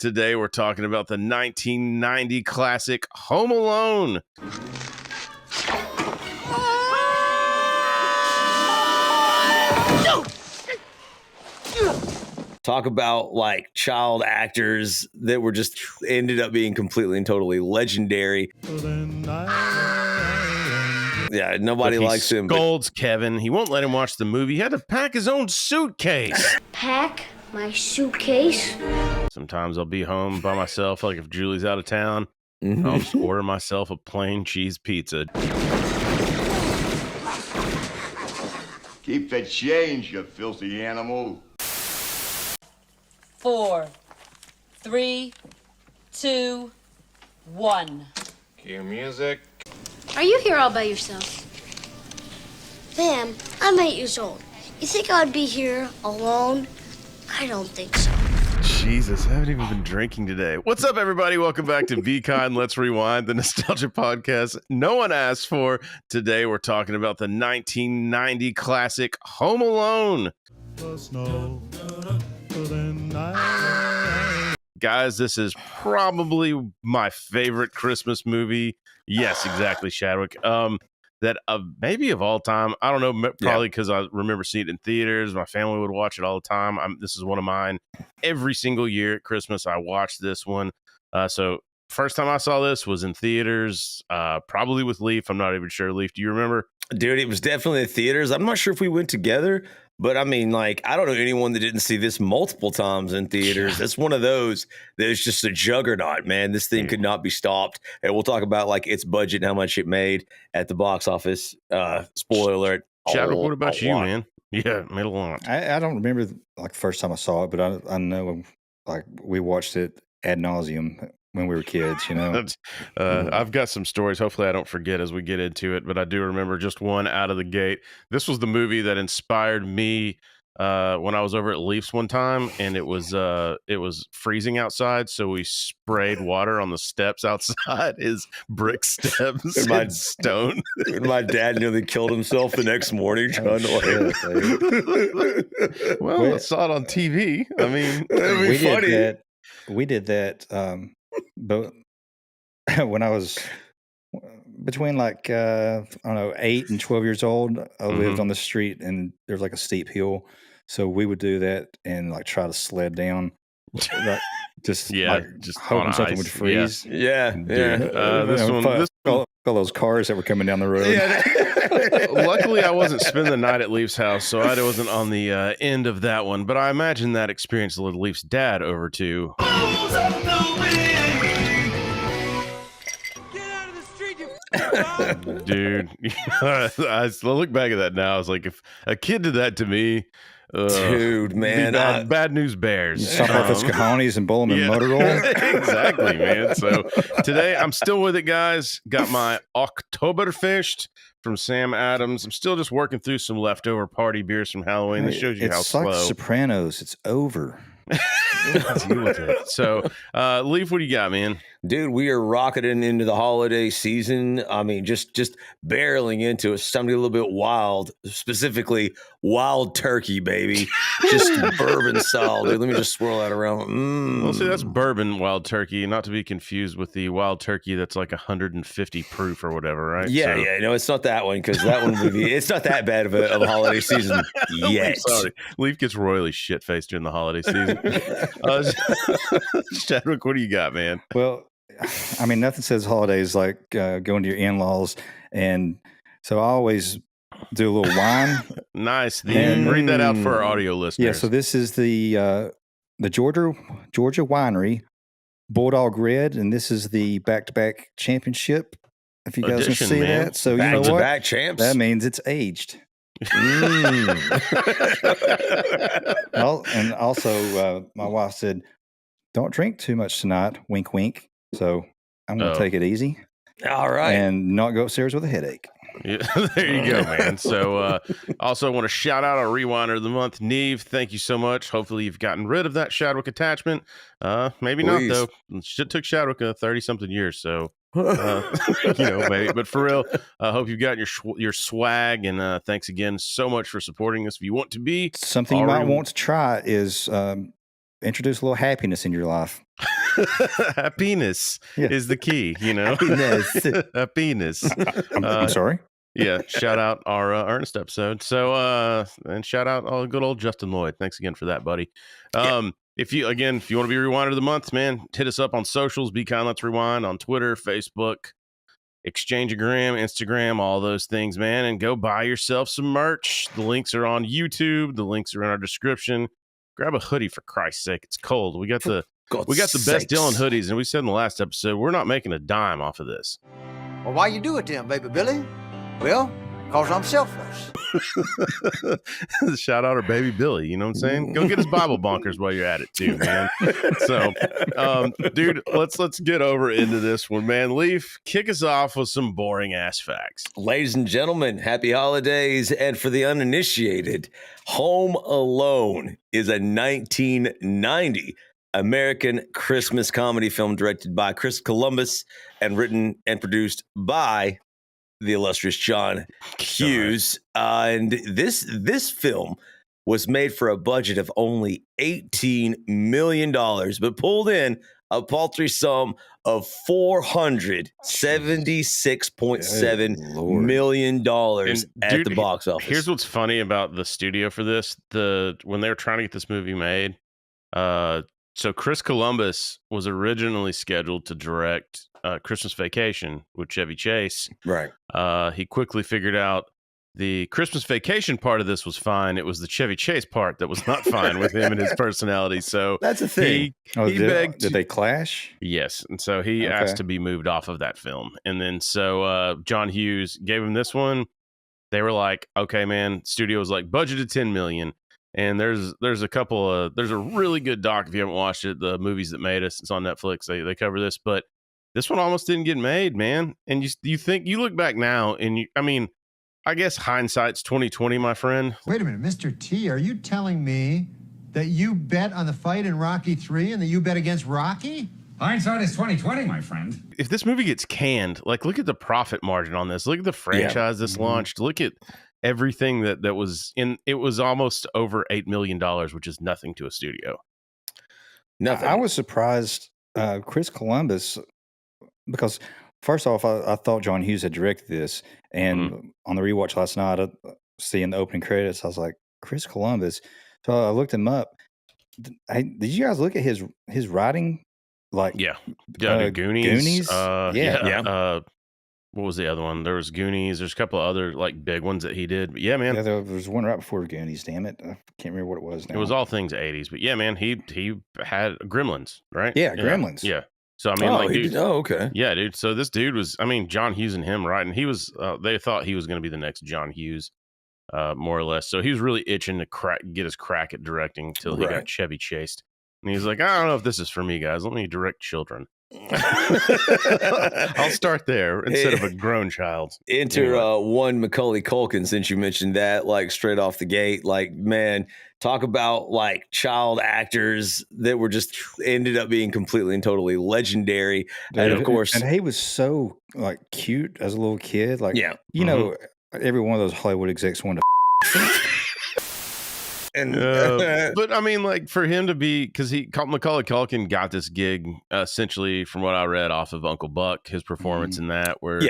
Today we're talking about the 1990 classic Home Alone. Talk about like child actors that were just ended up being completely and totally legendary. Yeah, nobody likes him. Scolds Kevin. He won't let him watch the movie. He had to pack his own suitcase. Pack my suitcase? Sometimes I'll be home by myself, like if Julie's out of town. I'll just order myself a plain cheese pizza. Keep the change, you filthy animal. 4, 3, 2, 1. Cue music. Are you here all by yourself? Ma'am, I'm 8 years old. You think I'd be here alone? I don't think so. Jesus, I haven't even been drinking today. What's up, everybody? Welcome back to Be Kind, Let's Rewind, the nostalgia podcast no one asked for. Today, we're talking about the 1990 classic Home Alone. Guys, this is probably my favorite Christmas movie. Yes, exactly, Shadwick. That maybe of all time. I don't know, probably because I remember seeing it in theaters. My family would watch it all the time. This is one of mine. Every single year at Christmas, I watched this one. So first time I saw this was in theaters, probably with Leaf. I'm not even sure. Leaf, do you remember? Dude, it was definitely in theaters. I'm not sure if we went together, but I mean, like, I don't know anyone that didn't see this multiple times in theaters. It's one of those that is just a juggernaut, man. This thing could not be stopped. And we'll talk about like its budget and how much it made at the box office. Spoiler alert. Chadwick, what about you, man? Yeah, made a lot. I don't remember like the first time I saw it, but I know like we watched it ad nauseum when we were kids, you know. I've got some stories. Hopefully I don't forget as we get into it, but I do remember just one out of the gate. This was the movie that inspired me when I was over at Leafs one time, and it was freezing outside, so we sprayed water on the steps outside, his brick steps and stone. And my dad nearly killed himself the next morning trying to like. Well, I saw it on TV. I mean, it'd be funny. We did that. But when I was between like, I don't know, 8 and 12 years old, I lived on the street and there was like a steep hill. So we would do that and like try to sled down. Just hoping something would freeze. Yeah. All those cars that were coming down the road. Yeah. Luckily, I wasn't spending the night at Leaf's house, so I wasn't on the end of that one. But I imagine that experience led Leaf's dad over to. Dude, I look back at that now. I was like, if a kid did that to me, dude, man, bad news bears. Stop off his cojones and bowl him in motor oil. Exactly, man. So today I'm still with it, guys. Got my Oktoberfest from Sam Adams. I'm still just working through some leftover party beers from Halloween. This shows you how slow. It's like Sopranos. It's over. Deal with it. So, Leaf, what do you got, man? Dude, we are rocketing into the holiday season. I mean, just barreling into it. Something a little bit wild, specifically wild turkey, baby. Just bourbon style, dude. Let me just swirl that around. Well, see, that's bourbon wild turkey, not to be confused with the wild turkey that's like 150 proof or whatever, right? Yeah, no, it's not that one because that one would be. It's not that bad of a holiday season yet. Sorry, Leaf gets royally shit faced during the holiday season. Chadwick, what do you got, man? Well, I mean, nothing says holidays like going to your in-laws, and so I always do a little wine. Nice. Read that out for our audio listeners. Yeah, so this is the Georgia Winery Bulldog Red, and this is the back-to-back championship. If you guys can see that, so back you know to what? Back champs. That means it's aged. And also, my wife said, "Don't drink too much tonight." Wink, wink. So I'm going to take it easy. All right. And not go upstairs with a headache. Yeah, there you go, man. So also want to shout out our Rewinder of the Month, Neve. Thank you so much. Hopefully you've gotten rid of that Shadwick attachment. Maybe Please. not, though. It took Shadwick 30-something years, so maybe. But for real, I hope you've got your swag, and thanks again so much for supporting us. If you want to be something you might want to try is introduce a little happiness in your life. Happiness Yeah. is the key, Happiness. Happiness. I'm sorry. Yeah, shout out our Ernest episode. So and shout out good old Justin Lloyd. Thanks again for that, buddy. If you want to be Rewinder of the Month, man, hit us up on socials. Be Kind, Let's Rewind on Twitter, Facebook, Exchangeagram, Instagram, all those things, man. And go buy yourself some merch. The links are on YouTube. The links are in our description. Grab a hoodie for Christ's sake. It's cold. We got the best deal on hoodies, and we said in the last episode we're not making a dime off of this. Well, why you do it then, baby Billy? Well, because I'm selfless. Shout out our baby Billy, you know what I'm saying? Go get his Bible bonkers while you're at it too, man. So, dude, let's get over into this one, man. Leaf, kick us off with some boring ass facts. Ladies and gentlemen, happy holidays. And for the uninitiated, Home Alone is a 1990 American Christmas comedy film directed by Chris Columbus and written and produced by the illustrious John Hughes. And this film was made for a budget of only $18 million, but pulled in a paltry sum of $476.7 million at the box office. Here's what's funny about the studio for this. When they were trying to get this movie made, so Chris Columbus was originally scheduled to direct Christmas Vacation with Chevy Chase. Right. He quickly figured out the Christmas Vacation part of this was fine. It was the Chevy Chase part that was not fine with him and his personality. So that's a thing. He begged. Did they clash? Yes. And so he asked to be moved off of that film. And then so John Hughes gave him this one. They were like, okay, man, studio was like budgeted $10 million. And there's a really good doc if you haven't watched it, The Movies That Made Us. It's on Netflix. They cover this, but this one almost didn't get made, man. And you look back now, and I guess hindsight's 2020, my friend. Wait a minute, Mr. T, are you telling me that you bet on the fight in Rocky 3 and that you bet against Rocky? Hindsight is 2020, my friend. If this movie gets canned, look at the profit margin on this. Look at the franchise this launched. Look at everything that was in. It was almost over $8 million, which is nothing to a studio. Nothing. I was surprised, Chris Columbus, because first off, I thought John Hughes had directed this, and on the rewatch last night, seeing the opening credits, I was like, Chris Columbus. So I looked him up. Did you guys look at his writing? Goonies. Yeah. What was the other one? There was Goonies. There's a couple of other big ones that he did. But yeah, man. Yeah, there was one right before Goonies. Damn it, I can't remember what it was now. It was all things 80s. But yeah, man, he had Gremlins, right? Yeah, Gremlins. Yeah. So I mean, dude, okay. Yeah, dude. So this dude was, John Hughes and him, right? And he was. They thought he was going to be the next John Hughes, more or less. So he was really itching to get his crack at directing until he got Chevy chased. And he's like, I don't know if this is for me, guys. Let me direct children. I'll start there instead of a grown child. Enter one Macaulay Culkin, since you mentioned that, straight off the gate. Man, talk about child actors that were just ended up being completely and totally legendary. And of course, and he was so cute as a little kid. You know, every one of those Hollywood execs wanted to. And but I mean, for him to be, because Macaulay Culkin got this gig essentially from what I read off of Uncle Buck, his performance in that, where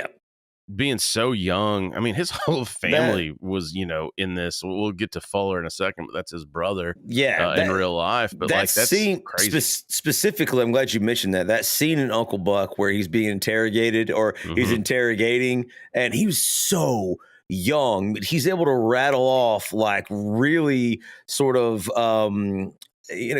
being so young, I mean, his whole family was, in this. We'll get to Fuller in a second, but that's his brother, in real life. But that's scene, crazy. Specifically, I'm glad you mentioned that scene in Uncle Buck where he's being interrogated or he's interrogating, and he was so young, but he's able to rattle off really sort of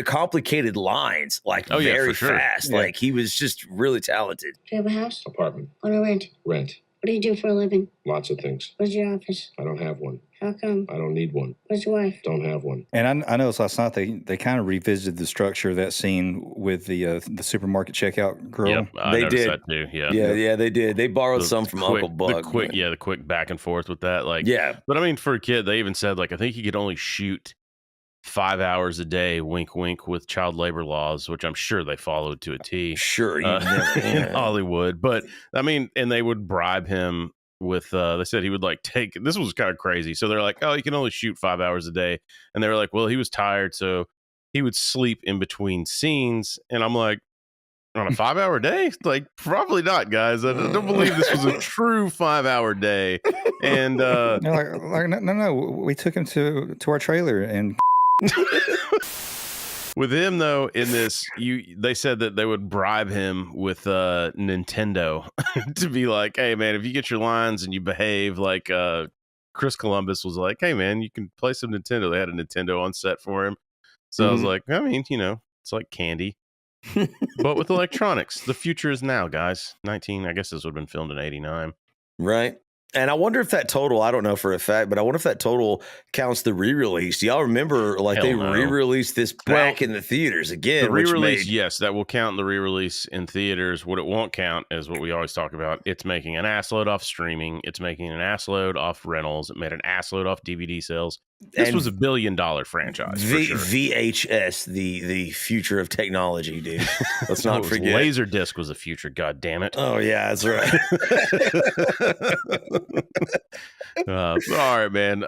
complicated lines very fast. Yeah. He was just really talented. Do you have a house? Apartment. On a rent? Rent. What do you do for a living? Lots of things. Where's your office? I don't have one. How come? I don't need one. Where's your wife? Don't have one. And I noticed last night they kind of revisited the structure of that scene with the supermarket checkout girl. Yep, they did that too. Yeah, they did. They borrowed some from Uncle Buck. The quick back and forth with that. But I mean, for a kid, they even said I think he could only shoot 5 hours a day, wink, wink, with child labor laws, which I'm sure they followed to a T. Sure, in Hollywood. But I mean, and they would bribe him with, they said he would take, this was kind of crazy. So they're like, oh, you can only shoot 5 hours a day. And they were like, well, he was tired, so he would sleep in between scenes. And I'm like, On a 5-hour day? Like, probably not, guys. I don't believe this was a true 5-hour day. And no, we took him to our trailer and with him though, in this, they said that they would bribe him with Nintendo to be like, hey man, if you get your lines and you behave like Chris Columbus was like, hey man, you can play some Nintendo. They had a Nintendo on set for him. So I was like, I mean, it's like candy. But with electronics, the future is now, guys. I guess this would have been filmed in 89. Right. And I wonder if that total, I don't know for a fact, but I wonder if that total counts the re-release. Do y'all remember, like, they re-released this back in the theaters again? The re-release, yes, that will count the re-release in theaters. What it won't count is what we always talk about. It's making an assload off streaming. It's making an assload off rentals. It made an assload off DVD sales. This was $1 billion franchise. For sure. VHS, the future of technology, dude. Let's not forget. Laserdisc was the future. God damn it! Oh yeah, that's right. All right, man.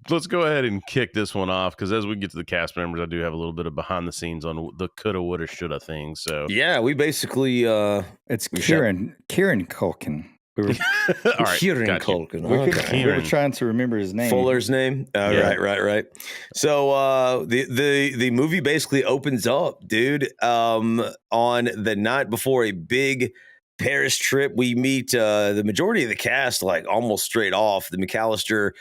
Let's go ahead and kick this one off because as we get to the cast members, I do have a little bit of behind the scenes on the coulda, woulda, shoulda thing. So yeah, we basically it's Kieran Culkin. All right, Kieran Culkin. We were trying to remember his name. Fuller's name. Right. So the movie basically opens up, dude. On the night before a big Paris trip, we meet the majority of the cast, like almost straight off. The McCallister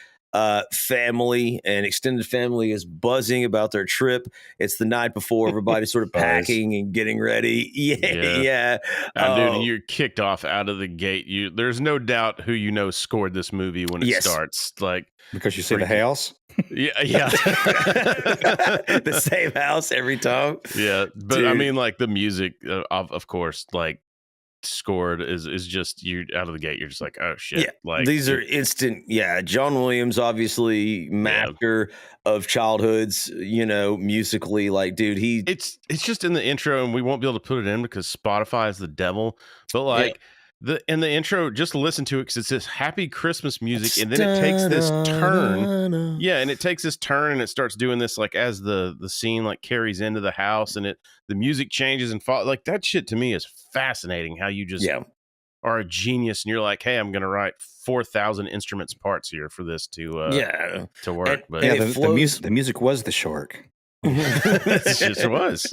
family and extended family is buzzing about their trip. It's the night before, everybody's sort of packing and getting ready. Yeah. Dude, you're kicked off out of the gate. There's no doubt who scored this movie when it starts. Like, because you see the house. Yeah. The same house every time. Yeah, but dude. I mean, like the music, of course, like scored is just you out of the gate. You're just like, oh shit. Yeah, like these are instant. Yeah, John Williams, obviously master of childhoods. Musically, like, dude, it's just in the intro, and we won't be able to put it in because Spotify is the devil. But like. In the intro, just listen to it because it's this happy Christmas music, and then it takes this turn. Yeah, and it takes this turn, and it starts doing this like as the scene like carries into the house, and the music changes and like that shit to me is fascinating. How you just are a genius, and you're like, hey, I'm gonna write 4,000 instruments parts here for this to work. The music was the shark. It was.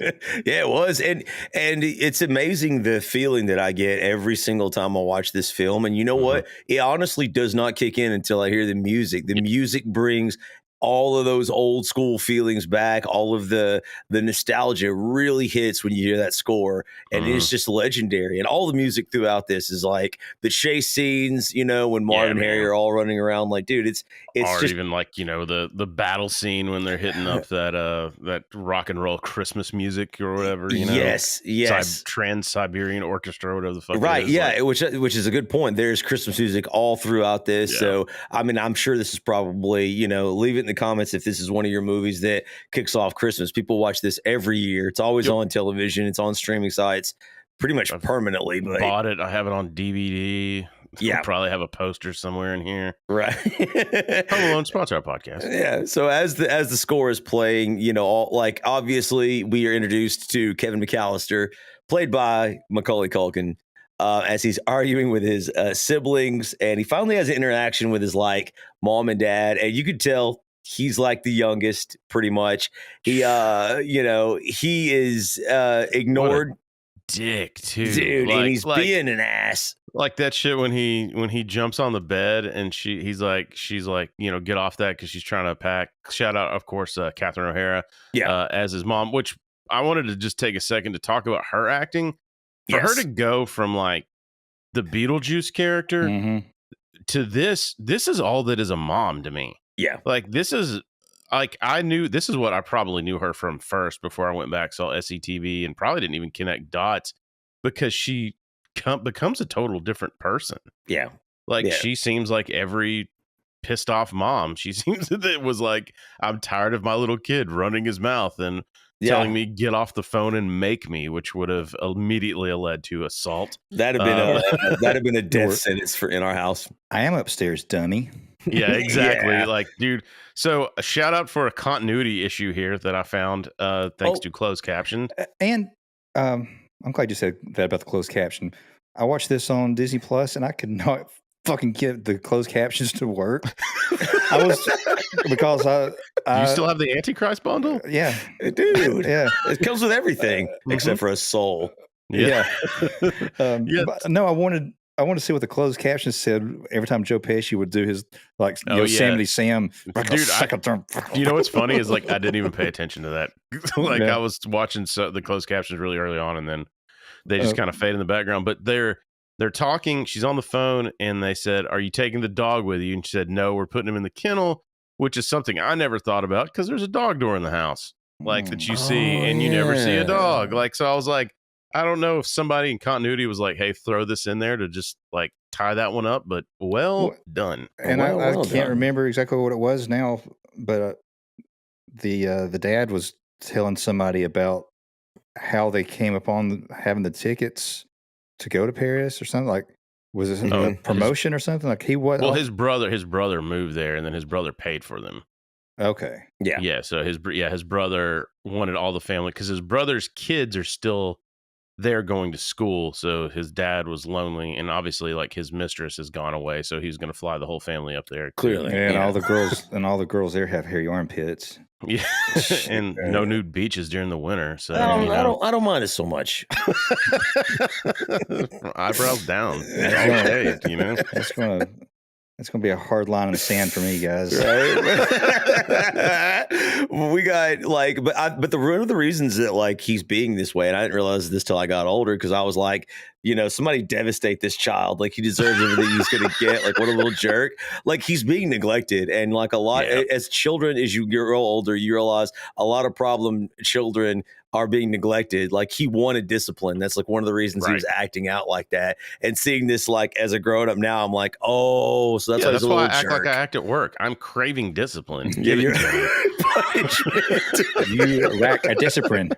Yeah, it was. And it's amazing the feeling that I get every single time I watch this film. And you know what? It honestly does not kick in until I hear the music. The music brings all of those old school feelings back. All of the nostalgia really hits when you hear that score, and it's just legendary. And all the music throughout this is like the chase scenes, when Marv and Harry are all running around. Like, dude, it's or just, even like the battle scene when they're hitting up that rock and roll Christmas music or whatever. Yes, Trans-Siberian Orchestra, whatever the fuck. Right, it is. yeah, which is a good point. There's Christmas music all throughout this. Yeah. So I mean, I'm sure this is probably leave it in the comments if this is one of your movies that kicks off Christmas. People watch this every year. It's always on television. It's on streaming sites pretty much permanently. But bought it. I have it on DVD. Yeah, probably have a poster somewhere in here. Right. Home Alone sponsor our podcast. Yeah. So as the score is playing, obviously we are introduced to Kevin McCallister, played by Macaulay Culkin. As he's arguing with his siblings, and he finally has an interaction with his mom and dad, and you could tell he's like the youngest, pretty much. He he is ignored. Dick too, dude, and he's being an ass. Like that shit when he jumps on the bed and she's like, get off that because she's trying to pack. Shout out, of course, Catherine O'Hara, as his mom. Which I wanted to just take a second to talk about her acting. For her to go from like the Beetlejuice character to this is all that is a mom to me. Yeah. Like this is like this is what I probably knew her from first before I went back, saw SCTV, and probably didn't even connect dots because she becomes a total different person. Yeah. Like she seems like every pissed off mom. She seems that it was like, I'm tired of my little kid running his mouth and telling me get off the phone and make me, which would have immediately led to assault. That'd have been a death sentence in our house. I am upstairs, dummy. Yeah, exactly. Like, dude. So a shout out for a continuity issue here that I found thanks to closed caption. And I'm glad you said that about the closed caption. I watched this on Disney Plus, and I could not fucking get the closed captions to work. Because Do you still have the Antichrist bundle? Yeah, dude. Yeah, it comes with everything except for a soul. Yeah. But no, I wanted to see what the closed captions said every time Joe Pesci would do his Yosemite Sam. Dude, you know what's funny is like I didn't even pay attention to that. I was watching the closed captions really early on, and then they just kind of fade in the background. But they're talking. She's on the phone, and they said, "Are you taking the dog with you?" And she said, "No, we're putting him in the kennel," which is something I never thought about because there's a dog door in the house, like that you see, and you never see a dog. Like, so I was like, I don't know if somebody in continuity was like, "Hey, throw this in there to just like tie that one up," but well done. And I can't remember exactly what it was now, but the dad was telling somebody about how they came upon having the tickets to go to Paris or something. Like, was it a promotion or something? Like he was. Well, his brother moved there, and then his brother paid for them. Okay. Yeah. So his brother wanted all the family because his brother's kids are still there going to school. So his dad was lonely, and obviously, like his mistress has gone away, so he's going to fly the whole family up there. Clearly, and all the girls there have hairy armpits. Yeah, and no nude beaches during the winter. So I don't mind it so much. Eyebrows down, okay, you know. It's gonna be a hard line in the sand for me, guys. Right? We got like, but one of the reasons that like he's being this way, and I didn't realize this till I got older, because I was like, somebody devastate this child. Like he deserves everything he's gonna get. Like what a little jerk. Like he's being neglected, and like a lot as children, as you grow older, you realize a lot of problem children are being neglected. Like he wanted discipline. That's like one of the reasons he was acting out like that. And seeing this like as a grown up now, I'm like, oh, so that's why I act like I act at work. I'm craving discipline. You're you lack a discipline.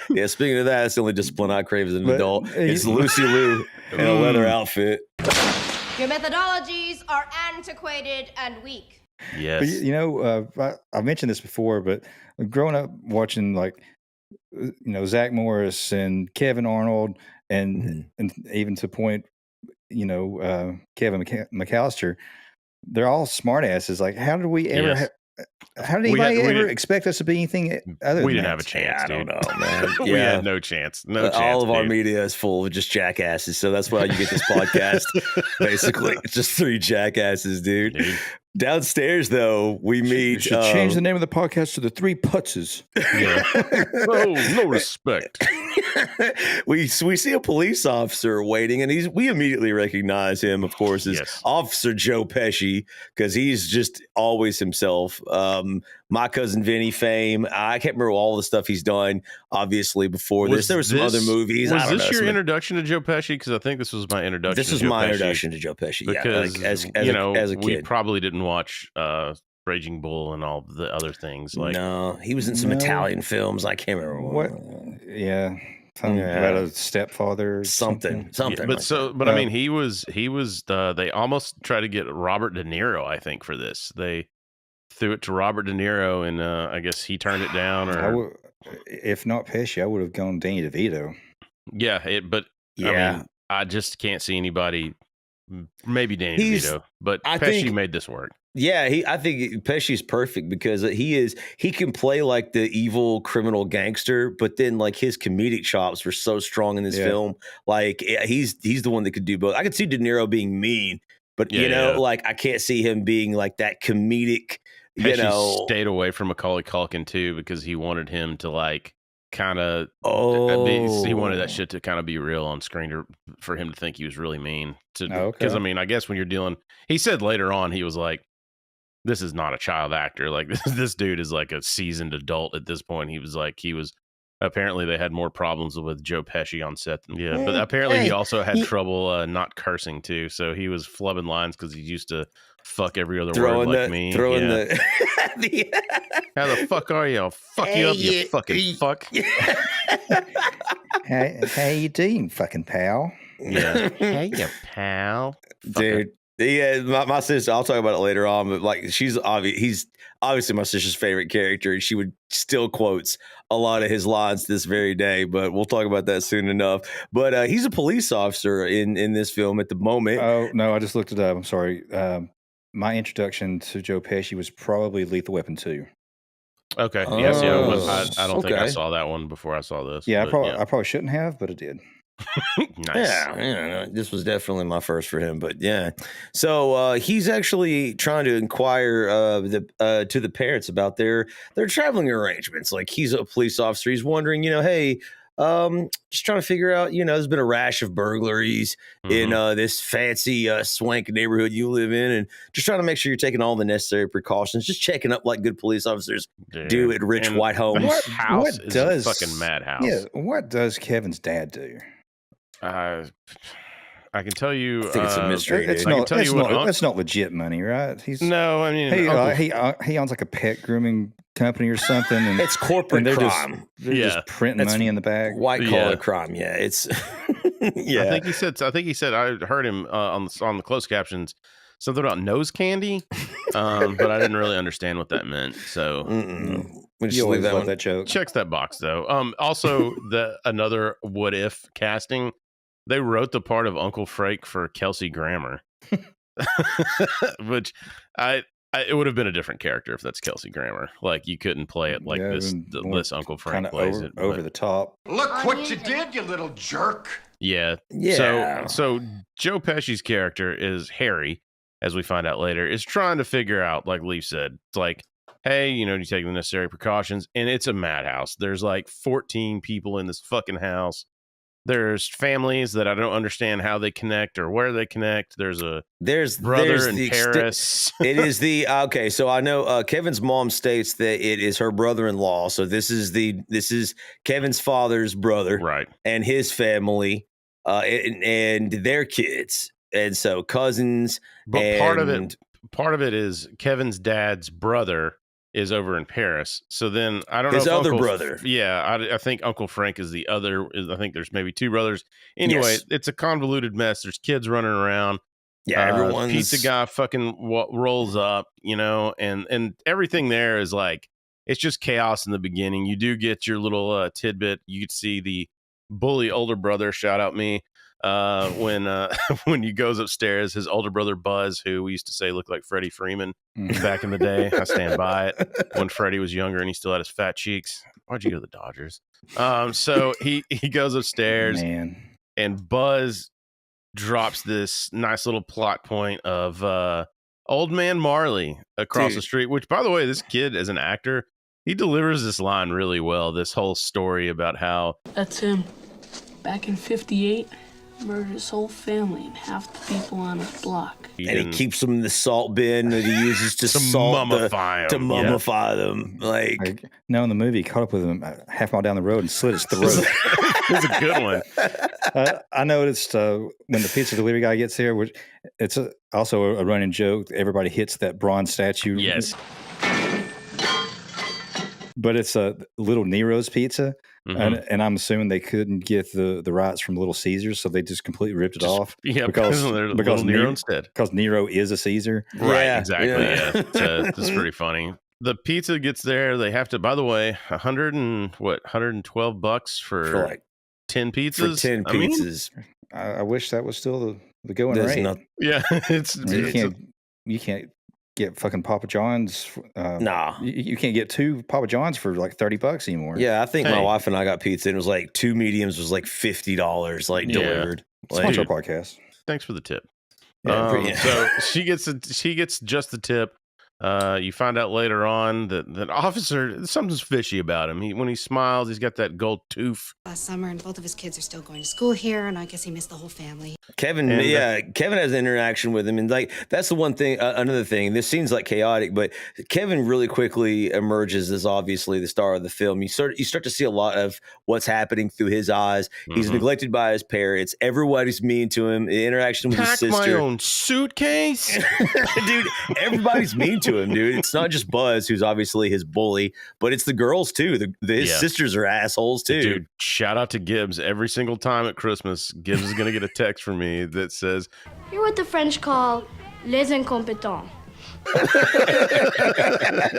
Yeah, speaking of that, that's the only discipline I crave as an adult. It's Lucy Liu in a leather outfit. Your methodologies are antiquated and weak. Yes. I've mentioned this before, but growing up watching Zach Morris and Kevin Arnold and even to point, Kevin McCallister, they're all smartasses. Like, how did we ever? How did anybody ever expect us to be anything other? We than didn't have a chance. I don't know, man. We had no chance. All of our media is full of just jackasses, so that's why you get this podcast. Basically, it's just three jackasses, dude. Downstairs, though, we meet. You should change the name of the podcast to the Three Putzes. Yeah. No respect. We see a police officer waiting, and we immediately recognize him, of course, as Officer Joe Pesci, because he's just always himself. My Cousin Vinny fame. I can't remember all the stuff he's done, obviously, before this. There were some other movies. Was this your introduction to Joe Pesci? Because I think this was my introduction. This was my introduction to Joe Pesci. Because, as a kid. We probably didn't watch Raging Bull and all the other things. Like, no, he was in some Italian films. I can't remember what. Yeah. About a stepfather or something. I mean, he was they almost tried to get Robert De Niro, I think, for this. They threw it to Robert De Niro, and I guess he turned it down. Or if not Pesci, I would have gone Danny DeVito. Yeah, I mean, I just can't see anybody. Maybe Danny DeVito, but Pesci made this work. Yeah, I think Pesci's perfect because he can play like the evil criminal gangster, but then like his comedic chops were so strong in this film. Like he's the one that could do both. I could see De Niro being mean, but like I can't see him being like that comedic. Pesci stayed away from Macaulay Culkin too because he wanted him to like kind of he wanted that shit to kind of be real on screen for him to think he was really mean. Because I mean, I guess when you're dealing, he said later on he was like, this is not a child actor. Like this dude is like a seasoned adult at this point. He was apparently they had more problems with Joe Pesci on set. Yeah, but apparently he also had trouble not cursing too. So he was flubbing lines because he used to fuck every other word like me. How the fuck are you? I'll fuck you up, you fucking fuck. How you doing, fucking pal? Yeah. Hey, you pal. Dude. Yeah, my sister, I'll talk about it later on, but like he's obviously my sister's favorite character, and she would still quotes a lot of his lines this very day, but we'll talk about that soon enough. But he's a police officer in this film at the moment. Oh, no, I just looked it up. I'm sorry. My introduction to Joe Pesci was probably Lethal Weapon 2. Okay. Yes, yeah. I don't think I saw that one before I saw this. Yeah, I probably shouldn't have, but I did. Nice. Yeah, this was definitely my first for him, but yeah. So he's actually trying to inquire to the parents about their traveling arrangements. Like, he's a police officer. He's wondering, hey, just trying to figure out, there's been a rash of burglaries in this fancy swank neighborhood you live in, and just trying to make sure you're taking all the necessary precautions, just checking up like good police officers do at rich white homes. What is a fucking madhouse? Yeah, what does Kevin's dad do? I can tell you. I think it's a mystery. It's not legit money, right? No, I mean, he owns like a pet grooming company or something, and it's corporate crime. They're just printing money in the bag. White collar crime. Yeah, it's. Yeah, I think he said. I heard him on the closed captions something about nose candy, but I didn't really understand what that meant. So we just leave that joke. Checks that box though. Also, another what if casting. They wrote the part of Uncle Frake for Kelsey Grammer, which it would have been a different character if that's Kelsey Grammer. Like, you couldn't play it like this Uncle Frank plays it. Over the top. Look what you did, you little jerk. Yeah. So Joe Pesci's character is Harry, as we find out later, is trying to figure out, like Leaf said, it's like, hey, you take the necessary precautions, and it's a madhouse. There's like 14 people in this fucking house. There's families that I don't understand how they connect or where they connect. There's brother in Paris. It is okay. So I know Kevin's mom states that it is her brother-in-law. So this is Kevin's father's brother, right, and his family, and their kids, and so cousins. But part of it is Kevin's dad's brother is over in Paris. So then I don't know. His other brother. Yeah. I think Uncle Frank is the other. I think there's maybe two brothers. Anyway, It's a convoluted mess. There's kids running around. Yeah. Everyone's pizza guy fucking rolls up, and everything there is like, it's just chaos in the beginning. You do get your little tidbit. You could see the bully older brother, shout out me, when he goes upstairs, his older brother Buzz, who we used to say looked like Freddie Freeman back in the day. I stand by it. When Freddie was younger and he still had his fat cheeks. Why'd you go to the Dodgers? So he goes upstairs, and Buzz drops this nice little plot point of old man Marley across the street, which, by the way, this kid as an actor, he delivers this line really well. This whole story about how that's him back in '58. Murdered his whole family and half the people on his block. And he keeps them in the salt bin that he uses to mummify them. Like, no, in the movie, he caught up with him half mile down the road and slit his throat. It's a good one. I noticed when the pizza delivery guy gets here, which it's also a running joke. Everybody hits that bronze statue. Yes. But it's a Little Nero's pizza. And I'm assuming they couldn't get the rights from Little Caesars, so they just completely ripped it off. Yeah, because Nero instead. Because Nero is a Caesar. Right, exactly. Yeah. It's pretty funny. The pizza gets there. They have to, by the way, $112 for like 10 pizzas. For 10 pizzas. I wish that was still the going rate. Yeah, you can't get fucking Papa John's. Nah, you can't get 2 Papa John's for like $30 anymore. Yeah, I think my wife and I got pizza, and it was like 2 mediums was like $50, like delivered. Sponsor our podcast. Thanks for the tip. Yeah, so she gets just the tip. You find out later on that officer, something's fishy about him. When he smiles, he's got that gold tooth. Last summer, and both of his kids are still going to school here, and I guess he missed the whole family. Kevin has an interaction with him, and like that's the one thing. Another thing, this seems like chaotic, but Kevin really quickly emerges as obviously the star of the film. You start to see a lot of what's happening through his eyes. He's neglected by his parents. Everybody's mean to him. The interaction with his sister. My own suitcase, dude. Everybody's mean to him, dude. It's not just Buzz, who's obviously his bully, but it's the girls too. His sisters are assholes too. Dude, shout out to Gibbs. Every single time at Christmas, Gibbs is going to get a text from me that says, "You're what the French call Les incompetents.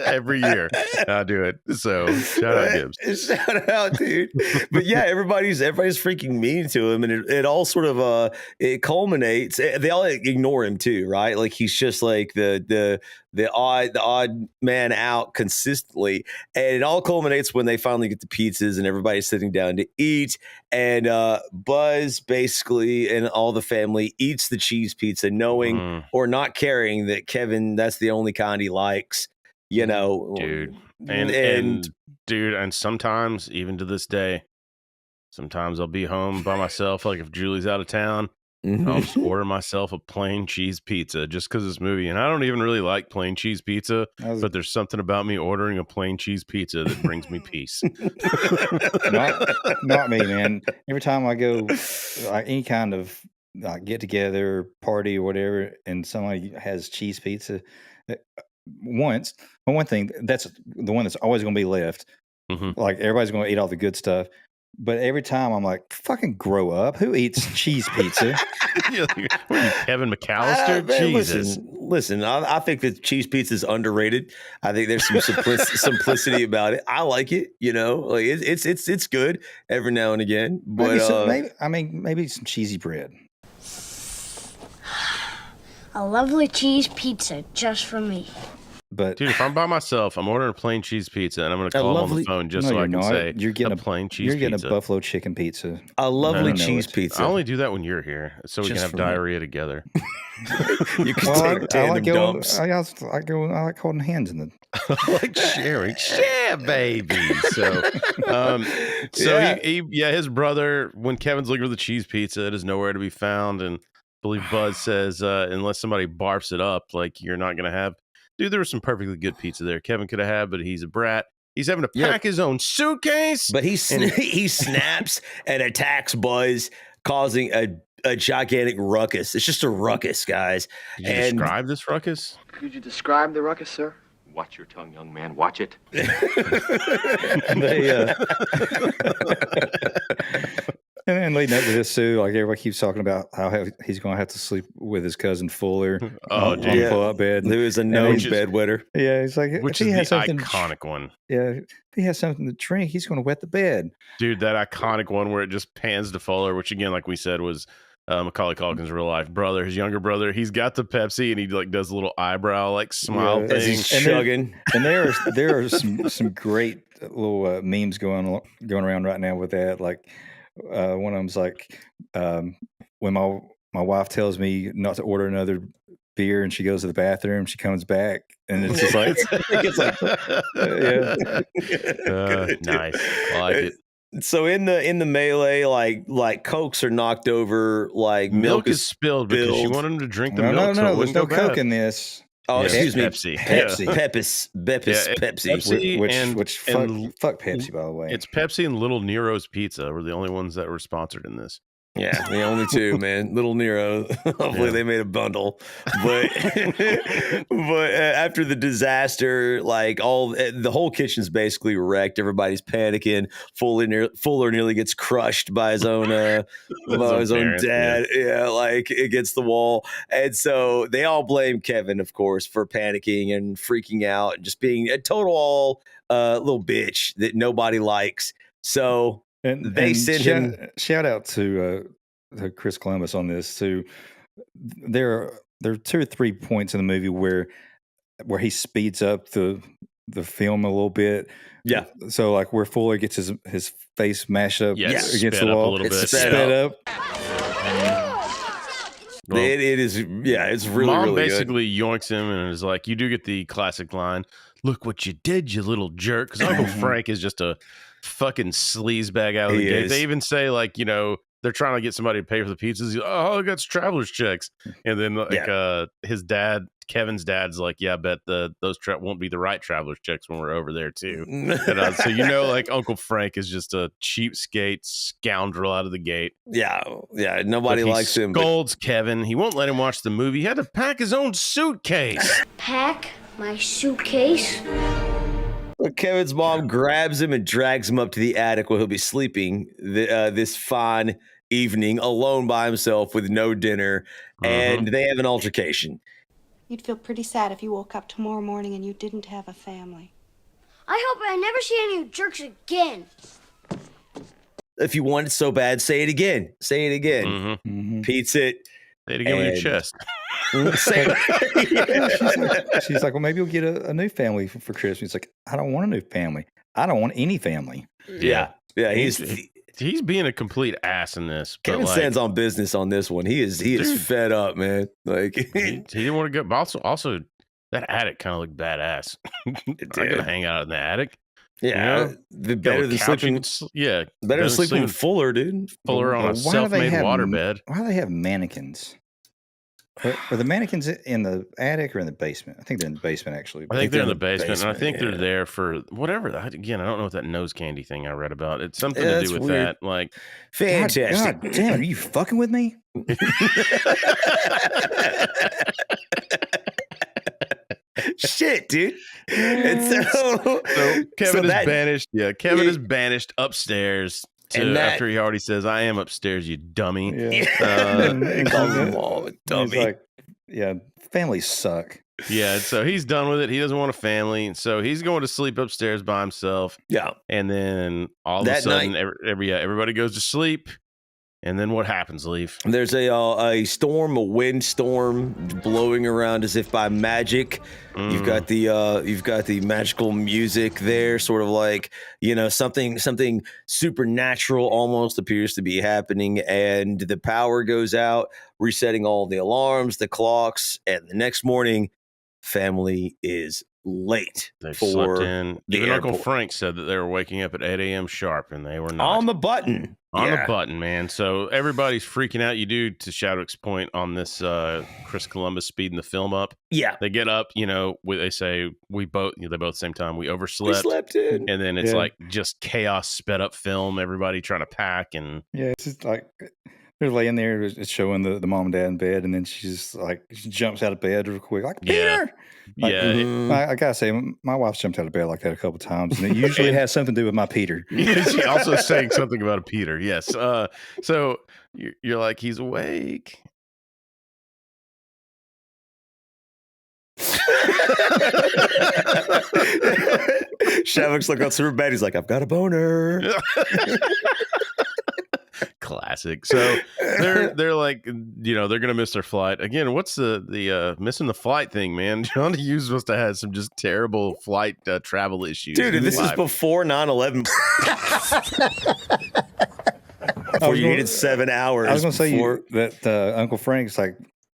Every year I do it. So shout out Gibbs. Shout out, dude. But yeah, everybody's freaking mean to him, and it all sort of it culminates. They all ignore him too, right? Like he's just like the odd man out consistently, and it all culminates when they finally get the pizzas and everybody's sitting down to eat. And Buzz basically and all the family eats the cheese pizza, knowing or not caring that Kevin, that's the only kind he likes, you know, dude. And dude, and sometimes even to this day, sometimes I'll be home by myself. Like if Julie's out of town, I'll just order myself a plain cheese pizza just because this movie. And I don't even really like plain cheese pizza, but there's something about me ordering a plain cheese pizza that brings me peace. Not me, man. Every time I go like any kind of get together, party, or whatever, and somebody has cheese pizza, one thing, that's the one that's always going to be left. Like everybody's going to eat all the good stuff. But every time I'm like, fucking grow up. Who eats cheese pizza? What are you, Kevin McCallister? Jesus. Listen, I think that cheese pizza is underrated. I think there's some simplicity about it. I like it, you know, like it's good every now and again. But maybe some cheesy bread. A lovely cheese pizza just for me. But dude, if I'm by myself, I'm ordering a plain cheese pizza, and I'm going to call him on the phone just so I can say you're getting a plain cheese pizza. You're getting pizza. A buffalo chicken pizza. A lovely cheese pizza. I only do that when you're here, so we can have diarrhea together. You can take tandem dumps. I like holding hands in the. Like sharing, share, baby. So, his brother, when Kevin's looking for the cheese pizza, it is nowhere to be found, and I believe Buzz says, unless somebody barfs it up, like you're not going to have. Dude, there was some perfectly good pizza there. Kevin could have had, but he's a brat. He's having to pack his own suitcase. But he snaps and attacks Buzz, causing a gigantic ruckus. It's just a ruckus, guys. Could you describe this ruckus? Could you describe the ruckus, sir? Watch your tongue, young man. Watch it. And leading up to this too, like everybody keeps talking about how he's going to have to sleep with his cousin Fuller on the pull-up bed. There is a known bedwetter. Yeah, he's like, which is the iconic one. Yeah, if he has something to drink, he's going to wet the bed. Dude, that iconic one where it just pans to Fuller, which again, like we said, was Macaulay Culkin's real life brother, his younger brother. He's got the Pepsi and he like does a little eyebrow like smile thing. As he's chugging. And there are some great little memes going around right now with that. Like one of them's like when my wife tells me not to order another beer and she goes to the bathroom, she comes back and it's just like nice. I like it. So in the melee, like Cokes are knocked over, like milk is spilled because she wanted him to drink the milk. No, there's no Coke in this. Oh, excuse me, Pepsi. Pepsi. Fuck Pepsi, by the way. It's Pepsi and Little Nero's Pizza were the only ones that were sponsored in this. Yeah, the only two, man. Little Nero. Hopefully they made a bundle. But after the disaster, like the whole kitchen's basically wrecked. Everybody's panicking. Fuller nearly gets crushed by his own own dad. Yeah, like against the wall. And so they all blame Kevin, of course, for panicking and freaking out and just being a total little bitch that nobody likes. So they send him. Shout out to Chris Columbus on this too. There are 2 or 3 points in the movie where he speeds up the film a little bit. Yeah. So like where Fuller gets his face mashed up against the a wall. little bit. Sped up. Well, it is. Yeah, it's really. Mom really basically good. yoinks him and is like, "You do get the classic line, look what you did, you little jerk." Because Uncle Frank is just a fucking sleazebag out of the gate. They even say like, you know, they're trying to get somebody to pay for the pizzas. Oh, I got traveler's checks. And then like his dad, Kevin's dad's like, yeah, I bet those won't be the right traveler's checks when we're over there too. And, so you know, like Uncle Frank is just a cheapskate scoundrel out of the gate. Yeah, nobody likes him. Scolds Kevin. He won't let him watch the movie. He had to pack his own suitcase. Pack my suitcase? Kevin's mom grabs him and drags him up to the attic where he'll be sleeping this fine evening alone by himself with no dinner, and they have an altercation. You'd feel pretty sad if you woke up tomorrow morning and you didn't have a family. I hope I never see any jerks again. If you want it so bad, say it again. Say it again. Mm-hmm. Pete's it. Say it again with your chest. She's like, well, maybe you'll get a new family for Christmas. He's like, I don't want a new family. I don't want any family. Yeah. He's being a complete ass in this. Kevin stands on business on this one. He is fed up, man. Like he didn't want to go. But also that attic kind of looked badass. I could hang out in the attic. Yeah, better than sleeping. Yeah, better than sleeping with Fuller, dude. Fuller on a self-made waterbed. Why do they have mannequins? Are the mannequins in the attic or in the basement? I think they're in the basement, actually. I think they're in the basement, and I think they're there for whatever. Again, I don't know what that nose candy thing I read about. It's something to do with weird. That. Like, fantastic. God damn, are you fucking with me? Shit, dude. And so Kevin is banished. Yeah, Kevin is banished upstairs. After he already says, "I am upstairs, you dummy." Yeah. And calls him a dummy. He's like, yeah, families suck. Yeah, and so he's done with it. He doesn't want a family, so he's going to sleep upstairs by himself. Yeah, and then all of a sudden, everybody goes to sleep. And then what happens, Leaf? There's a storm, a windstorm blowing around as if by magic. You've got the magical music there, sort of like, something supernatural almost appears to be happening, and the power goes out, resetting all the alarms, the clocks, and the next morning, family is late. They slept in. Even Uncle Frank said that they were waking up at 8 a.m. sharp, and they were not. On the button. The button, man. So everybody's freaking out. You do, to Shadwick's point on this Chris Columbus speeding the film up. Yeah. They get up, they say they both at the same time, we overslept. We slept in. And then it's like just chaos sped up film, everybody trying to pack. And yeah, it's just like they're laying there, it's showing the mom and dad in bed, and then she's like, she jumps out of bed real quick, like, Peter! I gotta say, my wife's jumped out of bed like that a couple times, and it usually has something to do with my Peter. She also saying something about a Peter, yes. So you're like, he's awake. Shavok's looking out through bed. He's like, I've got a boner. Classic. So they're like, they're gonna miss their flight again. What's the missing the flight thing, man? John Hughes must have had some just terrible flight travel issues. Dude, this is before 9/11. Before you needed 7 hours. I was gonna say that Uncle Frank's like,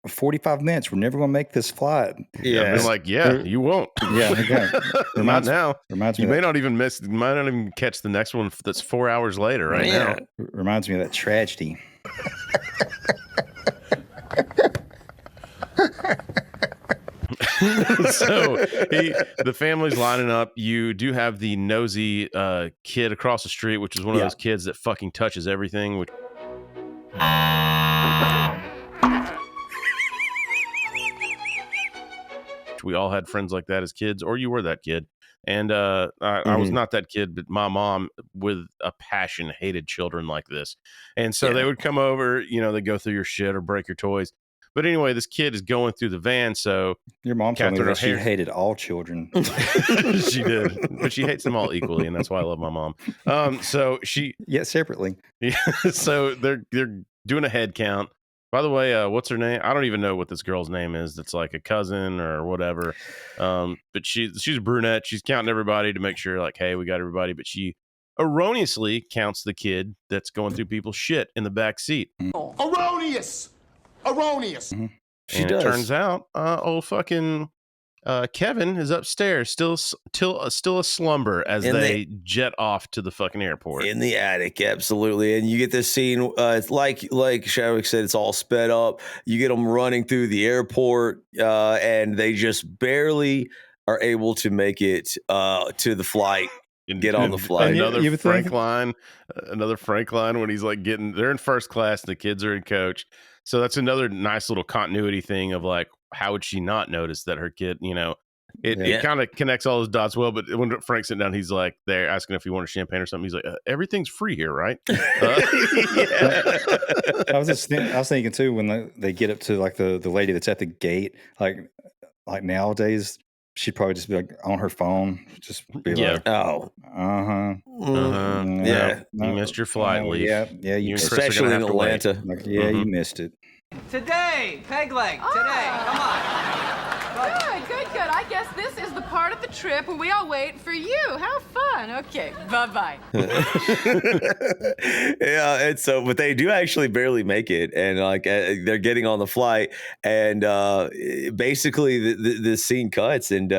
45 minutes. We're never going to make this flight. Yeah. I'm like, you won't. Yeah. Okay. Not now. Reminds me you may not even catch the next one that's 4 hours later now. Reminds me of that tragedy. So the family's lining up. You do have the nosy kid across the street, which is one of those kids that fucking touches everything. Which we all had friends like that as kids, or you were that kid. And I was not that kid, but my mom, with a passion, hated children like this. And so they would come over, they go through your shit or break your toys. But anyway, this kid is going through the van. So your mom told me that she hated all children. She did, but she hates them all equally, and that's why I love my mom. So she separately. Yeah. So they're doing a head count. By the way, what's her name? I don't even know what this girl's name is. That's like a cousin or whatever. But she's a brunette. She's counting everybody to make sure, like, hey, we got everybody. But she erroneously counts the kid that's going through people's shit in the back seat. Erroneous. Mm-hmm. It turns out, old fucking Kevin is upstairs, still a slumber as they jet off to the fucking airport in the attic. Absolutely, and you get this scene. It's like Shadwick said, it's all sped up. You get them running through the airport, and they just barely are able to make it to the flight. Get on the flight. Another Frank line when he's like they're in first class and the kids are in coach. So that's another nice little continuity thing of like, how would she not notice that her kid, it kind of connects all those dots well. But when Frank's sitting down, he's like, they're asking if he wanted champagne or something. He's like, everything's free here, right? I was thinking too, when they get up to like the lady that's at the gate, like like nowadays, she'd probably just be like on her phone, just be like, oh, yeah, you missed your flight, Leaf. Yeah, You and Chris are especially gonna in have to wait. Atlanta. like, yeah, you missed it. Today, peg leg, today, come on. Good. I guess this is the part of the trip where we all wait for you. How fun. Okay, bye-bye. Yeah, and so, but they do actually barely make it, and like they're getting on the flight, and basically the scene cuts, and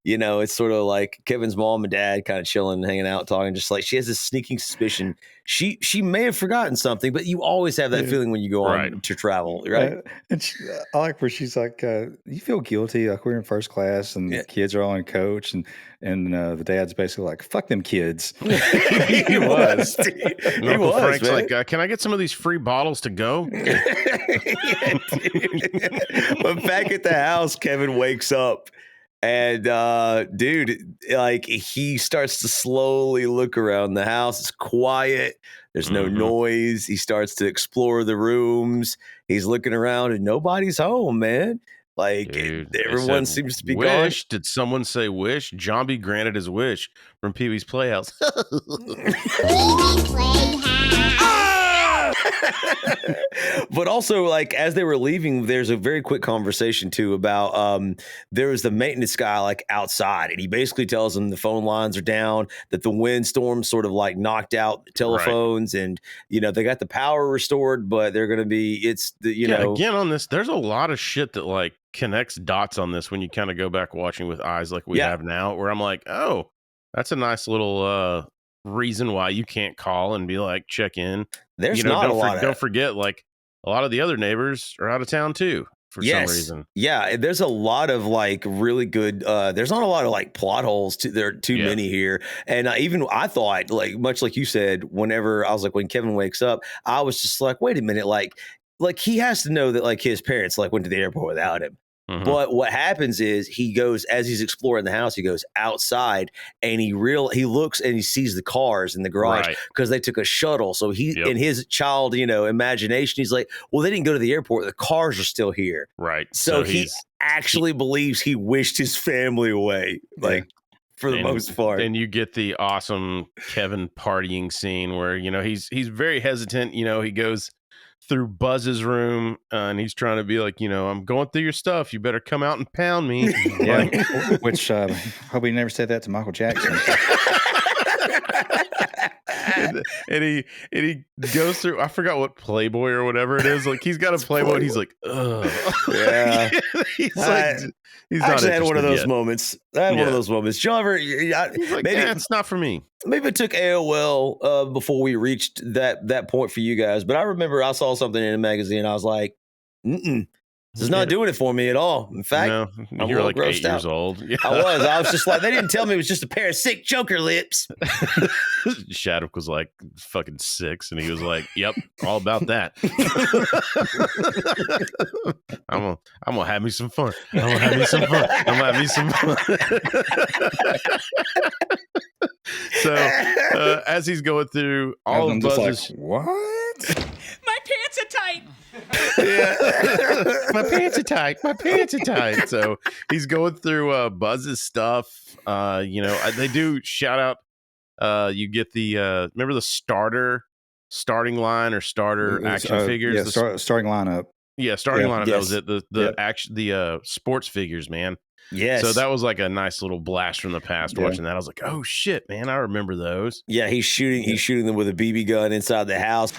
it's sort of like Kevin's mom and dad kind of chilling, hanging out, talking, just like she has this sneaking suspicion she may have forgotten something, but you always have that feeling when you go on to travel, right? And I like where she's like, you feel guilty, like we're in first class and the kids are all in coach, and the dad's basically like, fuck them kids. He was. Uncle Frank's man. Like, can I get some of these free bottles to go? But back at the house, Kevin wakes up. And dude, like he starts to slowly look around the house. It's quiet. There's no noise. He starts to explore the rooms. He's looking around and nobody's home, man. Like everyone seems to be gone. Did someone say wish? John B. granted his wish from Pee-wee's Playhouse. But also, like, as they were leaving, there's a very quick conversation too about there was the maintenance guy like outside, and he basically tells them the phone lines are down, that the windstorm sort of like knocked out telephones, and they got the power restored, but they're going to be again on this. There's a lot of shit that like connects dots on this when you kind of go back watching with eyes like we have now, where I'm like, oh, that's a nice little reason why you can't call and be like, check in. There's not a lot. Don't forget, like a lot of the other neighbors are out of town too for some reason. Yeah, there's a lot of like really good. There's not a lot of like plot holes. There are too many here, and I thought, like much like you said, whenever I was like, when Kevin wakes up, I was just like, wait a minute, like he has to know that like his parents like went to the airport without him. But what happens is he goes, as he's exploring the house, he goes outside and he looks and he sees the cars in the garage because they took a shuttle. So he, in his child, imagination, he's like, well, they didn't go to the airport. The cars are still here. Right. So he actually believes he wished his family away. Like, for the most part. And you get the awesome Kevin partying scene where, he's very hesitant. He goes through Buzz's room and he's trying to be like, I'm going through your stuff. You better come out and pound me. Which hope he never said that to Michael Jackson. and he goes through, I forgot what Playboy or whatever it is. Like he's got a Playboy and he's like, ugh. Yeah. He's like, he's I not actually had one of those yet. moments. I had one of those moments. Did you ever, like, maybe it's not for me. Maybe it took AOL before we reached that point for you guys. But I remember I saw something in a magazine. I was like, this is not doing it for me at all. In fact, you're like 8 years old. Yeah. I was just like, they didn't tell me it was just a pair of sick Joker lips. Shadwick was like fucking 6, and he was like, "Yep, all about that." I'm gonna have me some fun. So as he's going through all of Buzz's, like, what? My pants are tight. My pants are tight. So he's going through Buzz's stuff. They do shout out. You get the remember the starting line or starter action figures. Starting lineup. Yeah, starting lineup. Yes. That was it. The sports figures, man. Yes. So that was like a nice little blast from the past. Watching that, I was like, oh shit, man, I remember those. Yeah, he's shooting them with a BB gun inside the house.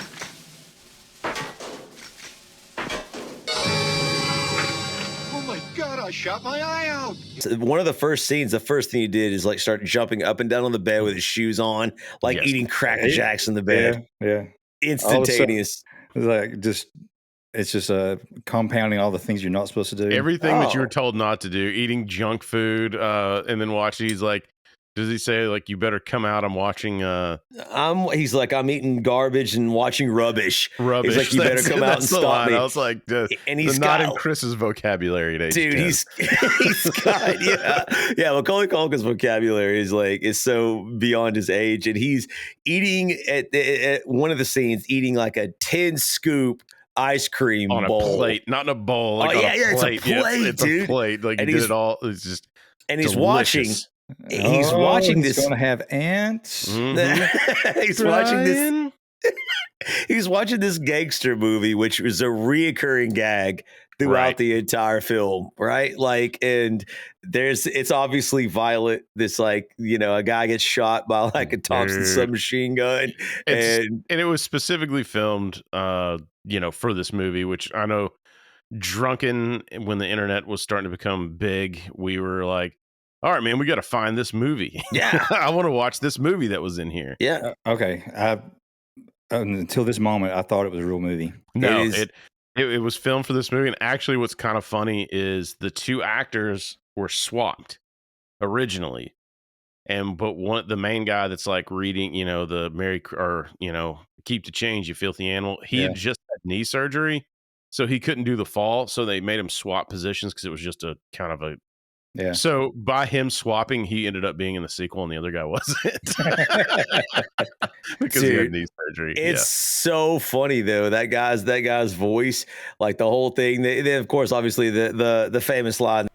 I shot my eye out. So one of the first scenes, the first thing he did is like start jumping up and down on the bed with his shoes on, like eating Cracker Jacks in the bed. Yeah. Instantaneous. It's just compounding all the things you're not supposed to do. Everything that you were told not to do, eating junk food, and then watching. He's like, does he say like, you better come out? I'm watching. He's like, I'm eating garbage and watching rubbish. He's like, you better come out and stop me. I was like, and he's not in Chris's vocabulary at age 10. He's got Macaulay Culkin's vocabulary is so beyond his age, and he's eating at one of the scenes, eating like a 10 scoop ice cream on a bowl. plate, not in a bowl. Like Oh, on yeah, a yeah, it's a plate. plate, it's dude. a plate. Like And he did he's- it all. It's just And he's delicious. he's watching he's this. going to have ants. Mhm. He's watching this. Brian? He's watching this gangster movie, which was a reoccurring gag throughout Right. the entire film, right? Like, and it's obviously violent. This, like, you know, a guy gets shot by like a Thompson Dude. submachine gun, And it was specifically filmed, you know, for this movie, which I know drunken when the internet was starting to become big, we were like, all right, man, we got to find this movie. Yeah. I want to watch this movie that was in here. yeah, Okay. Until this moment, I thought it was a real movie. No, is- it was filmed for this movie. And actually, what's kind of funny is the two actors were swapped originally. But the main guy that's like reading, you know, keep the change, you filthy animal. He had just had knee surgery, so he couldn't do the fall. So they made him swap positions because it was just a kind of a. Yeah. So by him swapping, he ended up being in the sequel, and the other guy wasn't because he had Dude, knee surgery. It's so funny though. That guy's voice, like the whole thing. Then of course, obviously the famous line.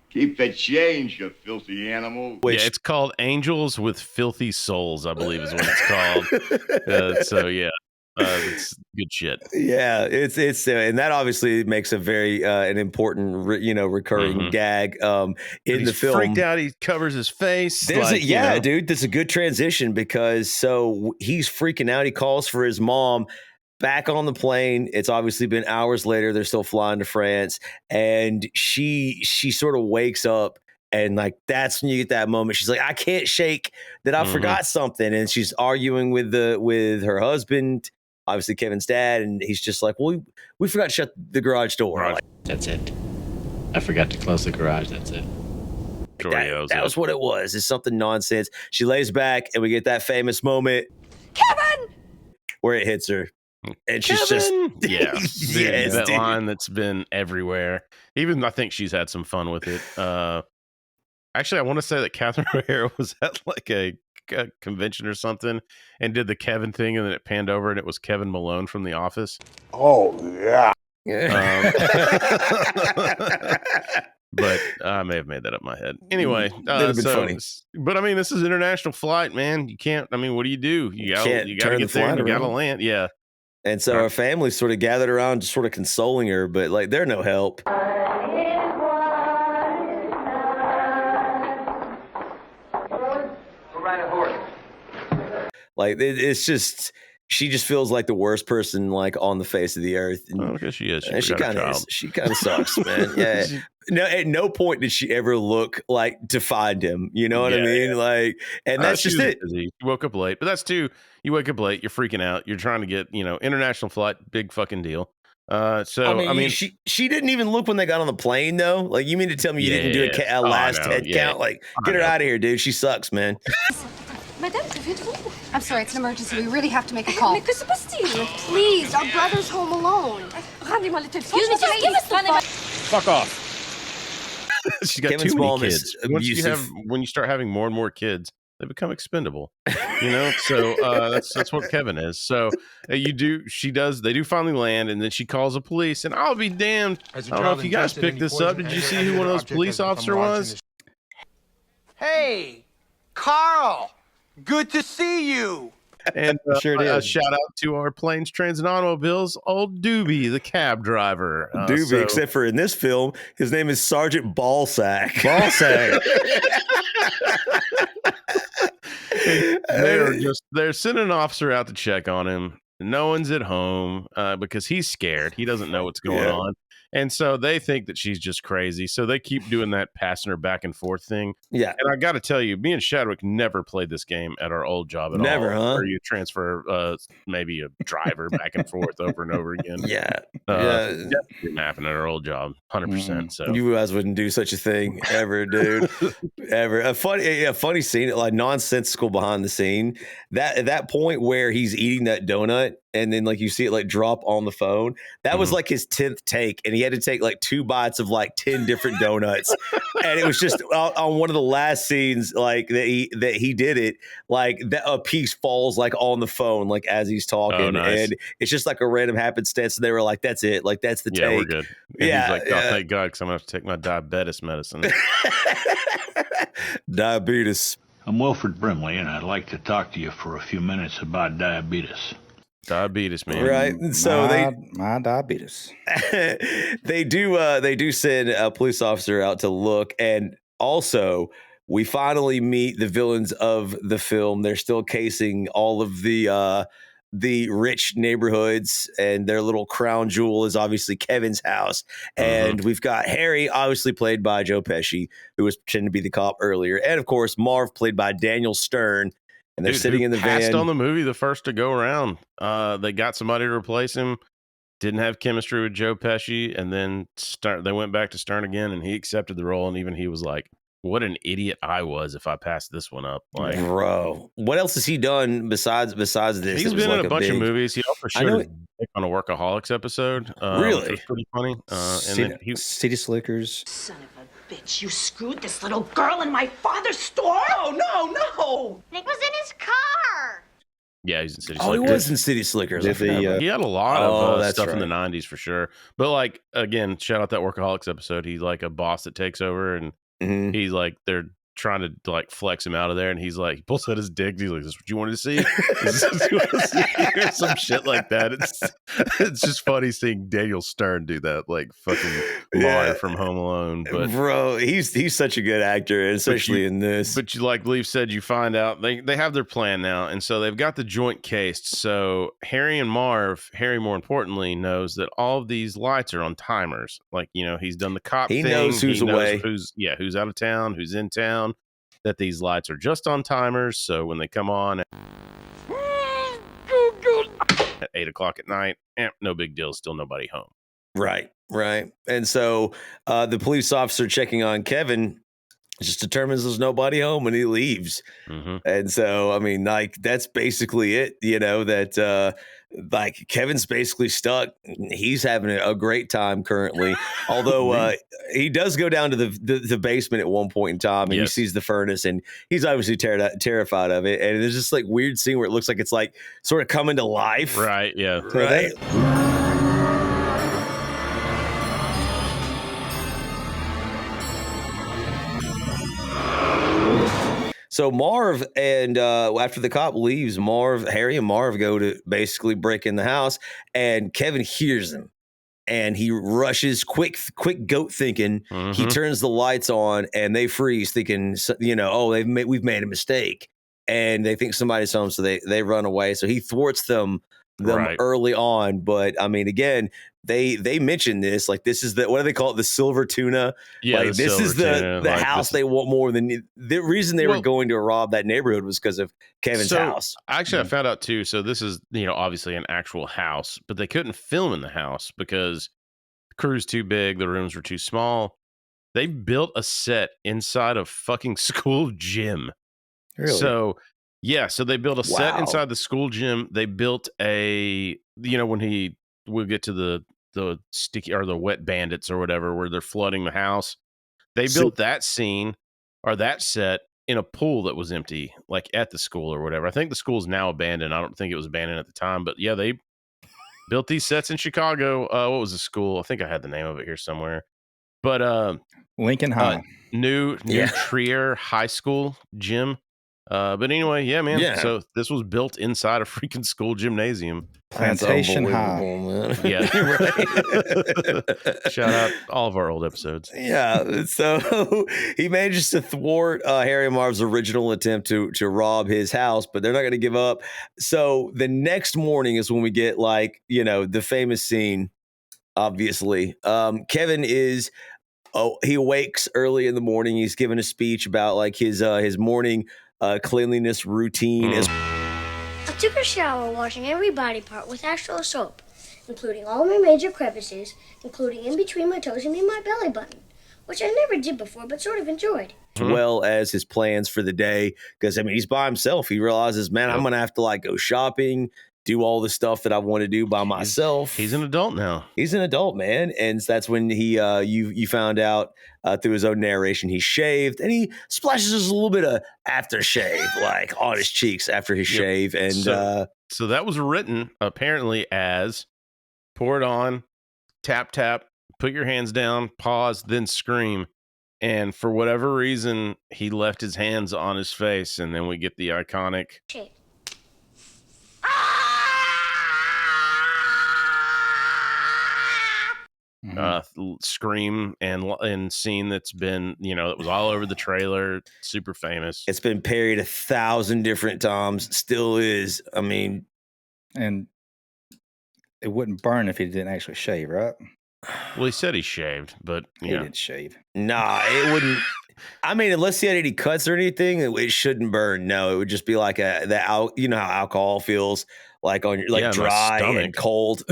Keep the change, you filthy animal. Yeah, it's called Angels with Filthy Souls, I believe is what it's called. So yeah, it's good shit. Yeah, it's and that obviously makes a very an important recurring gag in He's the film. freaked out. He covers his face. Dude, that's a good transition because so he's freaking out. He calls for his mom. Back on the plane, it's obviously been hours later. They're still flying to France, and she sort of wakes up, and like that's when you get that moment. She's like, "I can't shake that I forgot something," and she's arguing with her husband, obviously Kevin's dad, and he's just like, "Well, we forgot to shut the garage door." Right. Like, That's it. I forgot to close the garage. That's it. that was what it was. It's something nonsense. She lays back, and we get that famous moment, Kevin! where it hits her. And she's Kevin! just Yeah, yes, that dude. line that's been everywhere. Even I think she's had some fun with it. Actually, I want to say that Catherine O'Hara was at like a convention or something and did the Kevin thing, and then it panned over and it was Kevin Malone from The Office. Oh, yeah. But I may have made that up in my head. Anyway, That'd have been funny. But I mean, this is an international flight, man. You can't. I mean, what do? You gotta Can't get turn the there. And flight you gotta around. land. Yeah. And so our family sort of gathered around, just sort of consoling her, but like they're no help. Like it's just, she just feels like the worst person like on the face of the earth. And, Oh, because she is. and she forgot her kind of child. she kind of sucks, man. Yeah. No, at no point did she ever look like to find him. You know what I Yeah, mean? Like, and that's She just was it. busy. You woke up late, but that's too. You wake up late. You're freaking out. You're trying to get international flight. Big fucking deal. So I mean, she didn't even look when they got on the plane, though. Like, you mean to tell me you didn't do a last head count? Like, get her out of here, dude. She sucks, man. Madame, que faites-vous? I'm sorry, it's an emergency. We really have to make a call. Mais que se passe-t-il? Please, our brother's home alone. Rendez-moi le téléphone. Excuse me, just give us the phone. fuck off. She's got Kevin's too many mom is kids. When you start having more and more kids, they become expendable. So that's what Kevin is. So they do finally land, and then she calls the police, and I'll be damned. I don't know if you guys picked this up. Did you see who one of those police officers was? Hey, Carl. Good to see you. And Sure did. a shout out to our planes, trains, and automobiles, old Doobie, the cab driver. Doobie, except for in this film, his name is Sergeant Ballsack. They're sending an officer out to check on him. No one's at home because he's scared. He doesn't know what's going on. And so they think that she's just crazy. So they keep doing that passing her back and forth thing. Yeah. And I got to tell you, me and Shadwick never played this game at our old job at all. Never, huh? Where you transfer maybe a driver back and forth over and over again. Yeah. That didn't happen at our old job. 100%. So You guys wouldn't do such a thing ever, dude. Ever. A funny scene, like nonsensical behind the scene. That at that point where he's eating that donut donut, and then like you see it like drop on the phone. That was like his 10th take, and he had to take like 2 bites of like 10 different donuts, and it was just on one of the last scenes like that he did it, like a piece falls like on the phone like as he's talking, and it's just like a random happenstance. And they were like, "That's it, like that's the take." We're good. And he's like, "Oh, thank God, because I'm gonna have to take my diabetes medicine." Diabetes. I'm Wilfred Brimley, and I'd like to talk to you for a few minutes about diabetes. Diabetes, man. Right. So my diabetes. they do send a police officer out to look, and also we finally meet the villains of the film. They're still casing all of the rich neighborhoods, and their little crown jewel is obviously Kevin's house. And we've got Harry, obviously played by Joe Pesci, who was pretending to be the cop earlier, and of course Marv, played by Daniel Stern. And they're sitting in the passed van. on the movie the first to go around. They got somebody to replace him. Didn't have chemistry with Joe Pesci, and then they went back to Stern again, and he accepted the role. And even he was like, "What an idiot I was if I passed this one up." Like, bro, what else has he done besides this? He's been in a bunch of movies. He also showed his dick on a Workaholics episode. Really? Which was pretty funny. And then City Slickers. Son of a bitch, you screwed this little girl in my father's store? Oh, no. Nick was in his car. Yeah, he's in City Oh, Slickers. he was in City Slickers. He had a lot of stuff in the 90s for sure. But like, again, shout out that Workaholics episode. He's like a boss that takes over, and he's like, they're trying to like flex him out of there, and he's like, he pulls out his dick. He's like, "Is this what you wanted to see?" Is this what you want to see? Or some shit like that. It's just funny seeing Daniel Stern do that, like fucking Marv from Home Alone. But bro, he's such a good actor, especially in this. But you, like Leaf said, you find out they have their plan now, and so they've got the joint cased. So Harry and Marv, Harry more importantly, knows that all of these lights are on timers. Like, you know, he's done the cop He thing. knows who's away. Who's out of town, who's in town. That these lights are just on timers, so when they come on at 8 o'clock at night, no big deal. Still nobody home. Right. And so the police officer checking on Kevin just determines there's nobody home, and he leaves. And so, I mean, like, that's basically it, you know, that like Kevin's basically stuck. He's having a great time currently, although he does go down to the basement at one point in time, and he sees the furnace, and he's obviously terrified of it. And there's this like weird scene where it looks like it's like sort of coming to life. Right. Yeah. Right. So Marv and after the cop leaves, Harry and Marv go to basically break in the house, and Kevin hears them, and he rushes quick goat thinking. He turns the lights on, and they freeze thinking, you know, oh, we've made a mistake, and they think somebody's home, so they run away. So he thwarts them early on. But I mean, again, they mention this, like, this is what do they call it? The silver tuna. Yeah, like, this is the like, house they want more than the reason they were going to rob that neighborhood was because of Kevin's house. Actually, I found out too. So this is, you know, obviously an actual house, but they couldn't film in the house because the crew's too big, the rooms were too small. They built a set inside a fucking school gym. Really? So yeah, so they built a set inside the school gym. They built a, you know, when we'll get to the sticky or the Wet Bandits or whatever, where they're flooding the house. They built that scene or that set in a pool that was empty, like at the school or whatever. I think the school is now abandoned. I don't think it was abandoned at the time, but yeah, they built these sets in Chicago. What was the school? I think I had the name of it here somewhere, but Lincoln High, new Trier High School gym. But anyway, yeah, man. Yeah. So this was built inside a freaking school gymnasium. Plantation High. Man. Yeah. Shout out all of our old episodes. Yeah. So he manages to thwart Harry and Marv's original attempt to rob his house, but they're not going to give up. So the next morning is when we get, like, you know, the famous scene, obviously. Kevin is... he awakes early in the morning. He's giving a speech about, like, his morning cleanliness routine. I took a shower washing every body part with actual soap, including all my major crevices, including in between my toes and in my belly button, which I never did before but sort of enjoyed. As well as his plans for the day, because, I mean, he's by himself. He realizes, man, I'm going to have to, like, go shopping, do all the stuff that I want to do by myself. He's an adult now. He's an adult, man. And that's when he you found out through his own narration he shaved, and he splashes just a little bit of aftershave like on his cheeks after his shave. And so that was written apparently as pour it on, tap, tap, put your hands down, pause, then scream. And for whatever reason, he left his hands on his face, and then we get the iconic scream and scene that's been, that was all over the trailer, super famous. It's been parried 1,000 different times, still is. I mean, and it wouldn't burn if he didn't actually shave, right? Well, he said he shaved, but he didn't shave. Nah, it wouldn't. I mean, unless he had any cuts or anything, it shouldn't burn. No, it would just be like you know how alcohol feels like on your dry and cold.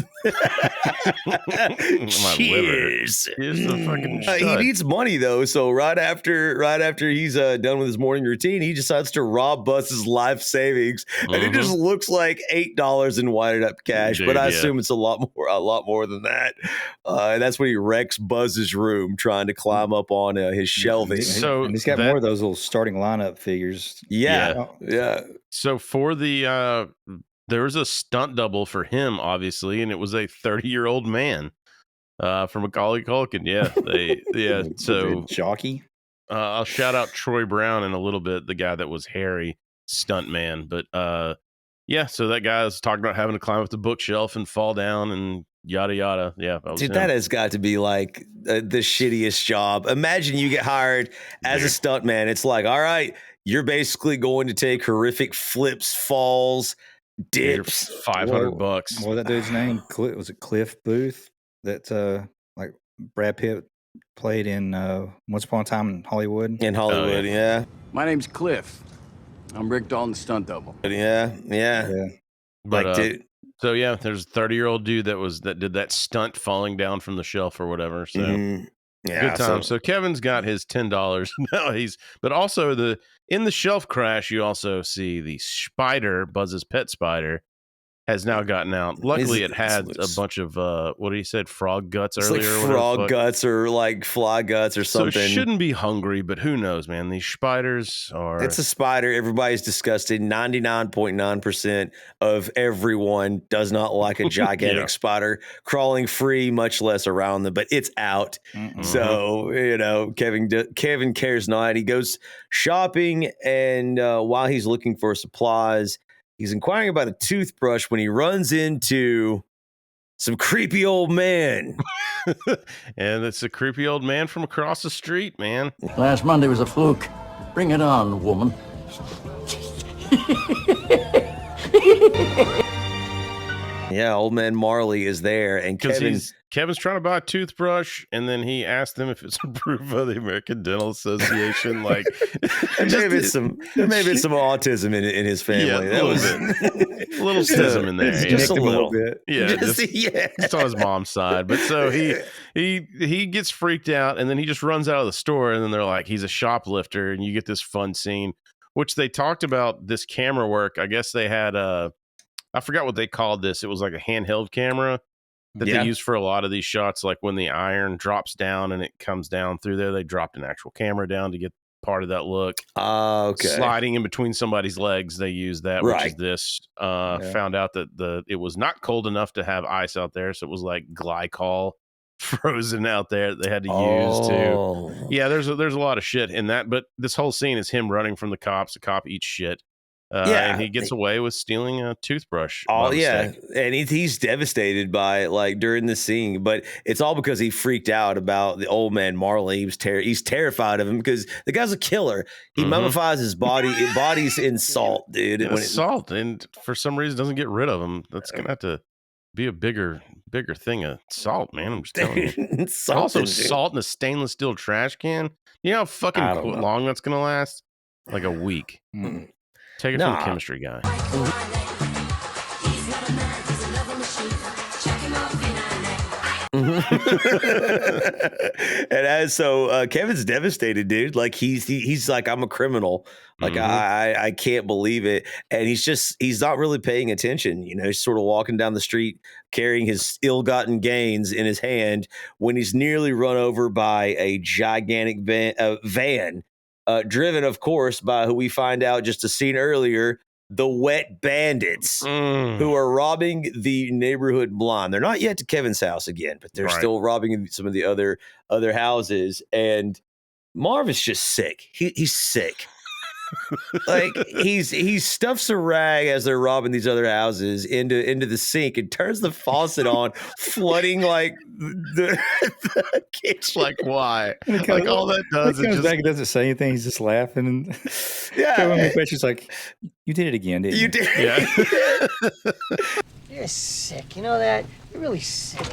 Cheers. Here's the fucking he needs money though, so right after he's done with his morning routine, he decides to rob Buzz's life savings, and it just looks like $8 in wired up cash. But I assume it's a lot more than that. And that's when he wrecks Buzz's room trying to climb up on his shelving. So he's got more of those little starting lineup figures. Yeah. So for the there was a stunt double for him, obviously, and it was a 30-year-old man from Macaulay Culkin. Yeah, so jockey. I'll shout out Troy Brown in a little bit, the guy that was Harry stunt man. But so that guy was talking about having to climb up the bookshelf and fall down and yada yada. Yeah, dude, that has got to be like the shittiest job. Imagine you get hired as a stunt man. It's like, all right, you're basically going to take horrific flips, falls, dips. $500. What was that dude's name? Was it Cliff Booth? That like Brad Pitt played in Once Upon a Time in Hollywood. Yeah. My name's Cliff. I'm Rick Dalton's stunt double. Yeah. But like, dude. So yeah, there's a 30-year-old dude that did that stunt falling down from the shelf or whatever. So good time. So Kevin's got his $10. No, but also in the shelf crash, you also see the spider, Buzz's pet spider, has now gotten out. Luckily, it had a bunch of what he said, frog guts earlier. Like frog guts or like fly guts or something. So it shouldn't be hungry, but who knows, man? These spiders are. It's a spider. Everybody's disgusted. 99.9% of everyone does not like a gigantic spider crawling free, much less around them. But it's out. So Kevin cares not. He goes shopping, and while he's looking for supplies, he's inquiring about a toothbrush when he runs into some creepy old man. And it's a creepy old man from across the street, man. Last Monday was a fluke. Bring it on, woman. Yeah, old man Marley is there, and Kevin's trying to buy a toothbrush, and then he asked them if it's approved by the American Dental Association. Like, there may have been some autism in his family. Yeah, a little schism in there, just a little bit. Yeah, just on his mom's side. But so he gets freaked out, and then he just runs out of the store, and then they're like, he's a shoplifter, and you get this fun scene, which they talked about this camera work. I guess they had I forgot what they called this. It was like a handheld camera that they use for a lot of these shots. Like when the iron drops down and it comes down through there, they dropped an actual camera down to get part of that look. Okay. Sliding in between somebody's legs, they use that, which is this. Found out that it was not cold enough to have ice out there, so it was like glycol frozen out there that they had to use to. Yeah, there's a lot of shit in that, but this whole scene is him running from the cops. The cop eats shit. And he gets away with stealing a toothbrush. And he's devastated by it, like during the scene. But it's all because he freaked out about the old man Marley. He's terrified of him because the guy's a killer. He mummifies his body. Body's in salt, dude. It's salt, and for some reason doesn't get rid of him. That's gonna have to be a bigger thing of salt, man. I'm just telling you. Also, salt in a stainless steel trash can. You know how fucking long that's gonna last? Like a week. Take it from the chemistry guy. And So Kevin's devastated, dude. Like he's like, I'm a criminal. Like I can't believe it. And he's not really paying attention. You know, he's sort of walking down the street carrying his ill-gotten gains in his hand when he's nearly run over by a gigantic van driven, of course, by who we find out just a scene earlier, the Wet Bandits, who are robbing the neighborhood blind. They're not yet to Kevin's house again, but they're still robbing some of the other houses. And Marv is just sick. He's sick. Like he stuffs a rag as they're robbing these other houses into the sink and turns the faucet on, flooding like the kitchen. Like why? Like all that does he is comes just back and doesn't say anything. He's just laughing. And yeah, she's like, "You did it again, didn't you?" You did. Yeah. You're sick. You know that? You're really sick.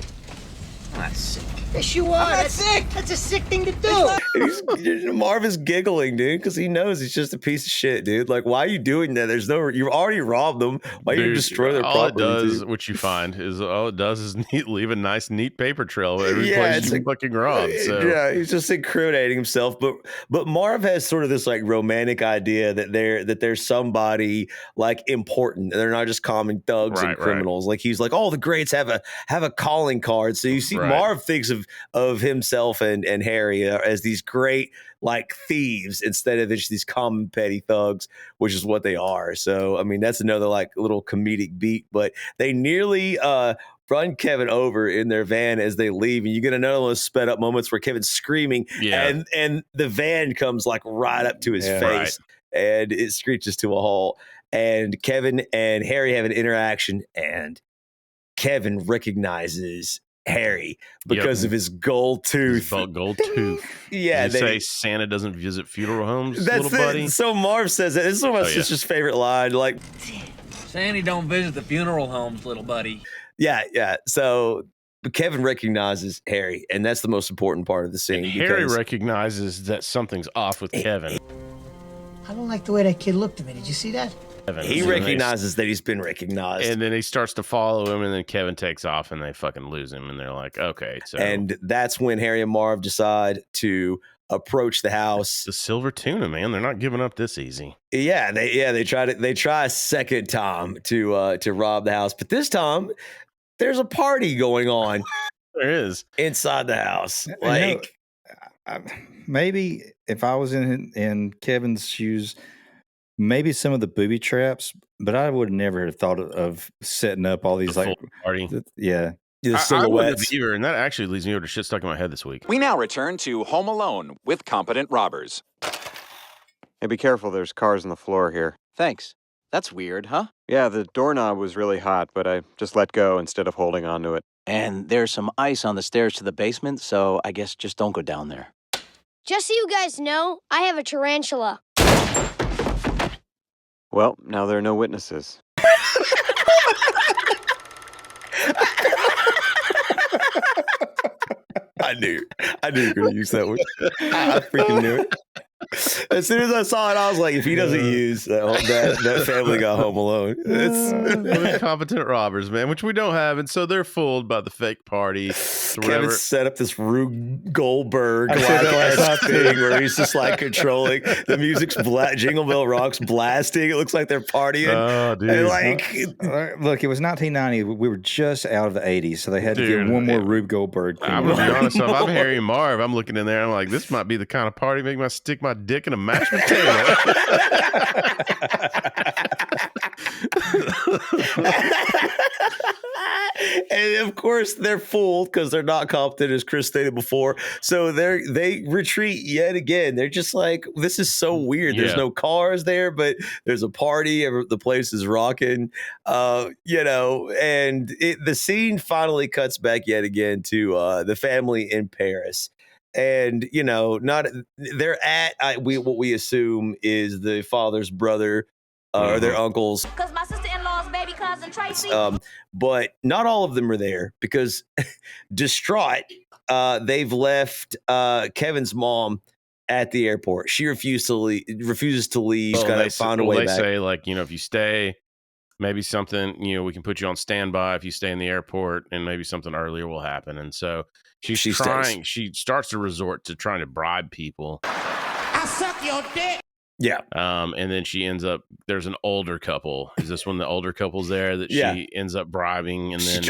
I'm not sick. Yes, you are. I'm not sick. That's a sick thing to do. Marv is giggling, dude, because he knows he's just a piece of shit, dude. Like, why are you doing that? You've already robbed them. Why you destroy their property? All it does, what you find is leave a nice, neat paper trail every place you fucking rob. So yeah, he's just incriminating himself. But Marv has sort of this like romantic idea that there's somebody like important. They're not just common thugs and criminals. Like he's like, oh, the greats have a calling card. So you see, Marv thinks of himself and Harry as these great like thieves instead of just these common petty thugs, which is what they are. So I mean, that's another like little comedic beat. But they nearly run Kevin over in their van as they leave, and you get another one of those sped up moments where Kevin's screaming, and the van comes like right up to his face, and it screeches to a halt. And Kevin and Harry have an interaction, and Kevin recognizes Harry because of his gold tooth. Gold tooth. Yeah, they say Santa doesn't visit funeral homes. That's little buddy. So Marv says it. This is one of my sister's favorite line. Like, Santa don't visit the funeral homes, little buddy. Yeah. So Kevin recognizes Harry, and that's the most important part of the scene. And Harry recognizes that something's off with Kevin. I don't like the way that kid looked at me. Did you see that? He recognizes that he's been recognized. And then he starts to follow him, and then Kevin takes off, and they fucking lose him. And they're like, okay. So. And that's when Harry and Marv decide to approach the house. The silver tuna, man. They're not giving up this easy. Yeah, they try a second time to rob the house. But this time, there's a party going on. There is. Inside the house. Like, maybe if I was in Kevin's shoes, maybe some of the booby traps, but I would never have thought of setting up all these like party. Yeah. I wouldn't have either, and that actually leads me over to shit stuck in my head this week. We now return to Home Alone with competent robbers. Hey, be careful. There's cars on the floor here. Thanks. That's weird, huh? Yeah, the doorknob was really hot, but I just let go instead of holding onto it. And there's some ice on the stairs to the basement, so I guess just don't go down there. Just so you guys know, I have a tarantula. Well, now there are no witnesses. I knew you were going to use that one. I freaking knew it. As soon as I saw it, I was like, if he doesn't use that Family got Home Alone. We're competent robbers, man, which we don't have. And so they're fooled by the fake party. Kevin set up this Rube Goldberg thing where he's just like controlling. The music's Jingle Bell Rock's blasting. It looks like they're partying. Oh, dude. And look, it was 1990. We were just out of the 80s, so they had to get one more Rube Goldberg. I'm going to be honest. If I'm Harry and Marv, I'm looking in there. I'm like, this might be the kind of party make me stick my dick in a mashed potato. And of course they're fooled because they're not competent, as Chris stated before. So they retreat yet again. They're just like, this is so weird. There's no cars there, but there's a party. The place is rocking, and the scene finally cuts back yet again to the family in Paris. And they're at what we assume is the father's brother or their uncles. Because my sister-in-law's baby cousin Tracy. But not all of them are there because, distraught, they've left Kevin's mom at the airport. She refuses to leave. She's got to find a way back. They say, like, if you stay, maybe something, we can put you on standby if you stay in the airport, and maybe something earlier will happen. And so she starts to resort to trying to bribe people. I suck your dick. Yeah. And then she ends up, there's an older couple. Is this one of the older couples there that she ends up bribing, and then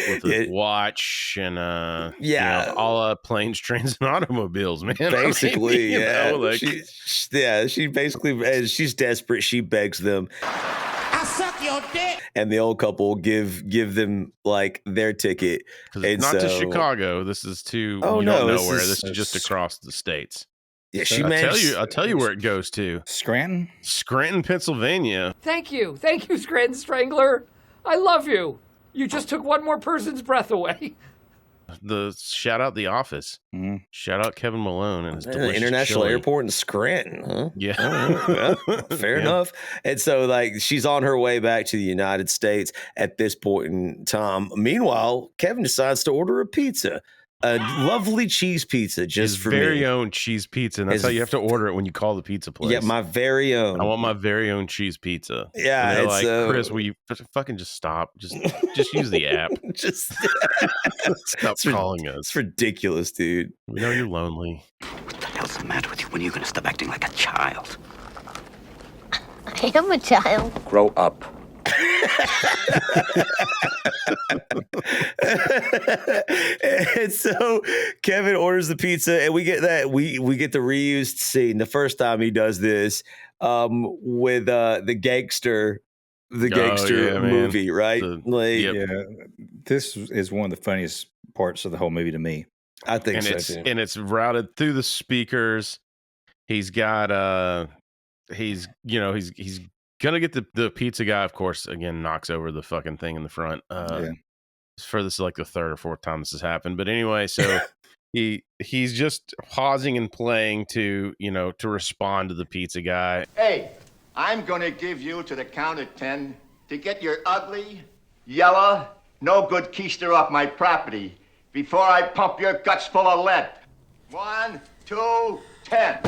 with a watch and all planes, trains, and automobiles, man. Basically, she basically, she's desperate. She begs them. I suck your dick. And the old couple give them like their ticket. It's not to Chicago. This is to you don't know where. This is just across the states. Yeah, I'll tell you where it goes to. Scranton, Pennsylvania. Thank you, Scranton Strangler. I love you. You just took one more person's breath away. Shout out The Office. Mm-hmm. Shout out Kevin Malone and his delicious international chili. airport in Scranton, huh? Yeah. Fair enough. And so like she's on her way back to the United States at this point in time. Meanwhile, Kevin decides to order a pizza. A lovely cheese pizza just for very me. own cheese pizza. And that's how you have to order it when you call the pizza place. Yeah, my very own. I want my very own cheese pizza. Yeah, and they're it's like, Chris, will you fucking just stop? Just use the app. Just stop calling us. It's ridiculous, dude. We know you're lonely. What the hell's the matter with you? When are you going to stop acting like a child? I am a child. Grow up. And so Kevin orders the pizza, and we get the reused scene. The first time he does this with the gangster movie, right? This is one of the funniest parts of the whole movie to me. I think so too. And it's routed through the speakers. He's got he's gonna get the pizza guy, of course, again knocks over the fucking thing in the front. For this is like the third or fourth time this has happened. But anyway, so he's just pausing and playing to respond to the pizza guy. Hey, I'm gonna give you to the count of 10 to get your ugly, yellow, no good keister off my property before I pump your guts full of lead. 1, 2, 10.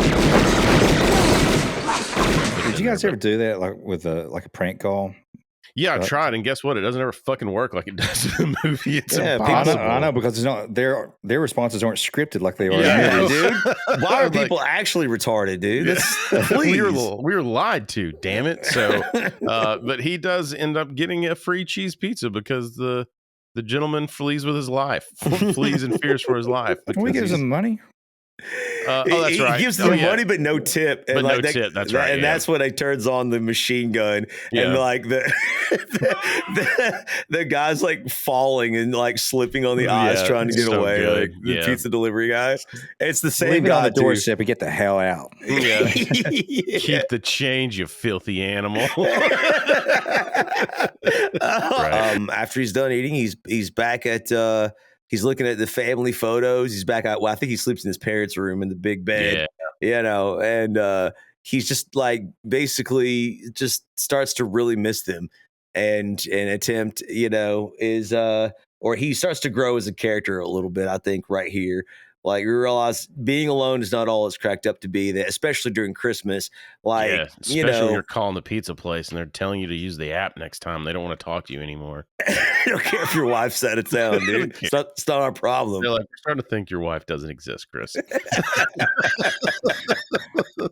Did you guys ever do that with a prank call? Yeah, I tried, and guess what? It doesn't ever fucking work like it does in the movie. It's impossible. I know because it's not their responses aren't scripted like they are. Yeah, dude. Why are people actually retarded, dude? We were lied to. Damn it. So, but he does end up getting a free cheese pizza because the gentleman flees with his life, flees and fears for his life. We give him money. That's right. He gives them money, but no tip. And no tip. That's right. And that's when he turns on the machine gun, and like the guy's like falling and like slipping on the ice, trying to get away. Good. Like the pizza delivery guy. It's the same Leave it guy on the doorstep and get the hell out. Yeah. Keep the change, you filthy animal. After he's done eating, he's back at. He's looking at the family photos. He's back out. Well, I think he sleeps in his parents' room in the big bed, and he's just like basically just starts to really miss them, and an attempt, is or he starts to grow as a character a little bit. I think right here, like you realize being alone is not all it's cracked up to be. That especially during Christmas, especially when you're calling the pizza place and they're telling you to use the app next time. They don't want to talk to you anymore. I don't care if your wife's out of town, dude. It's not our problem. They're like, we're starting to think your wife doesn't exist, Chris.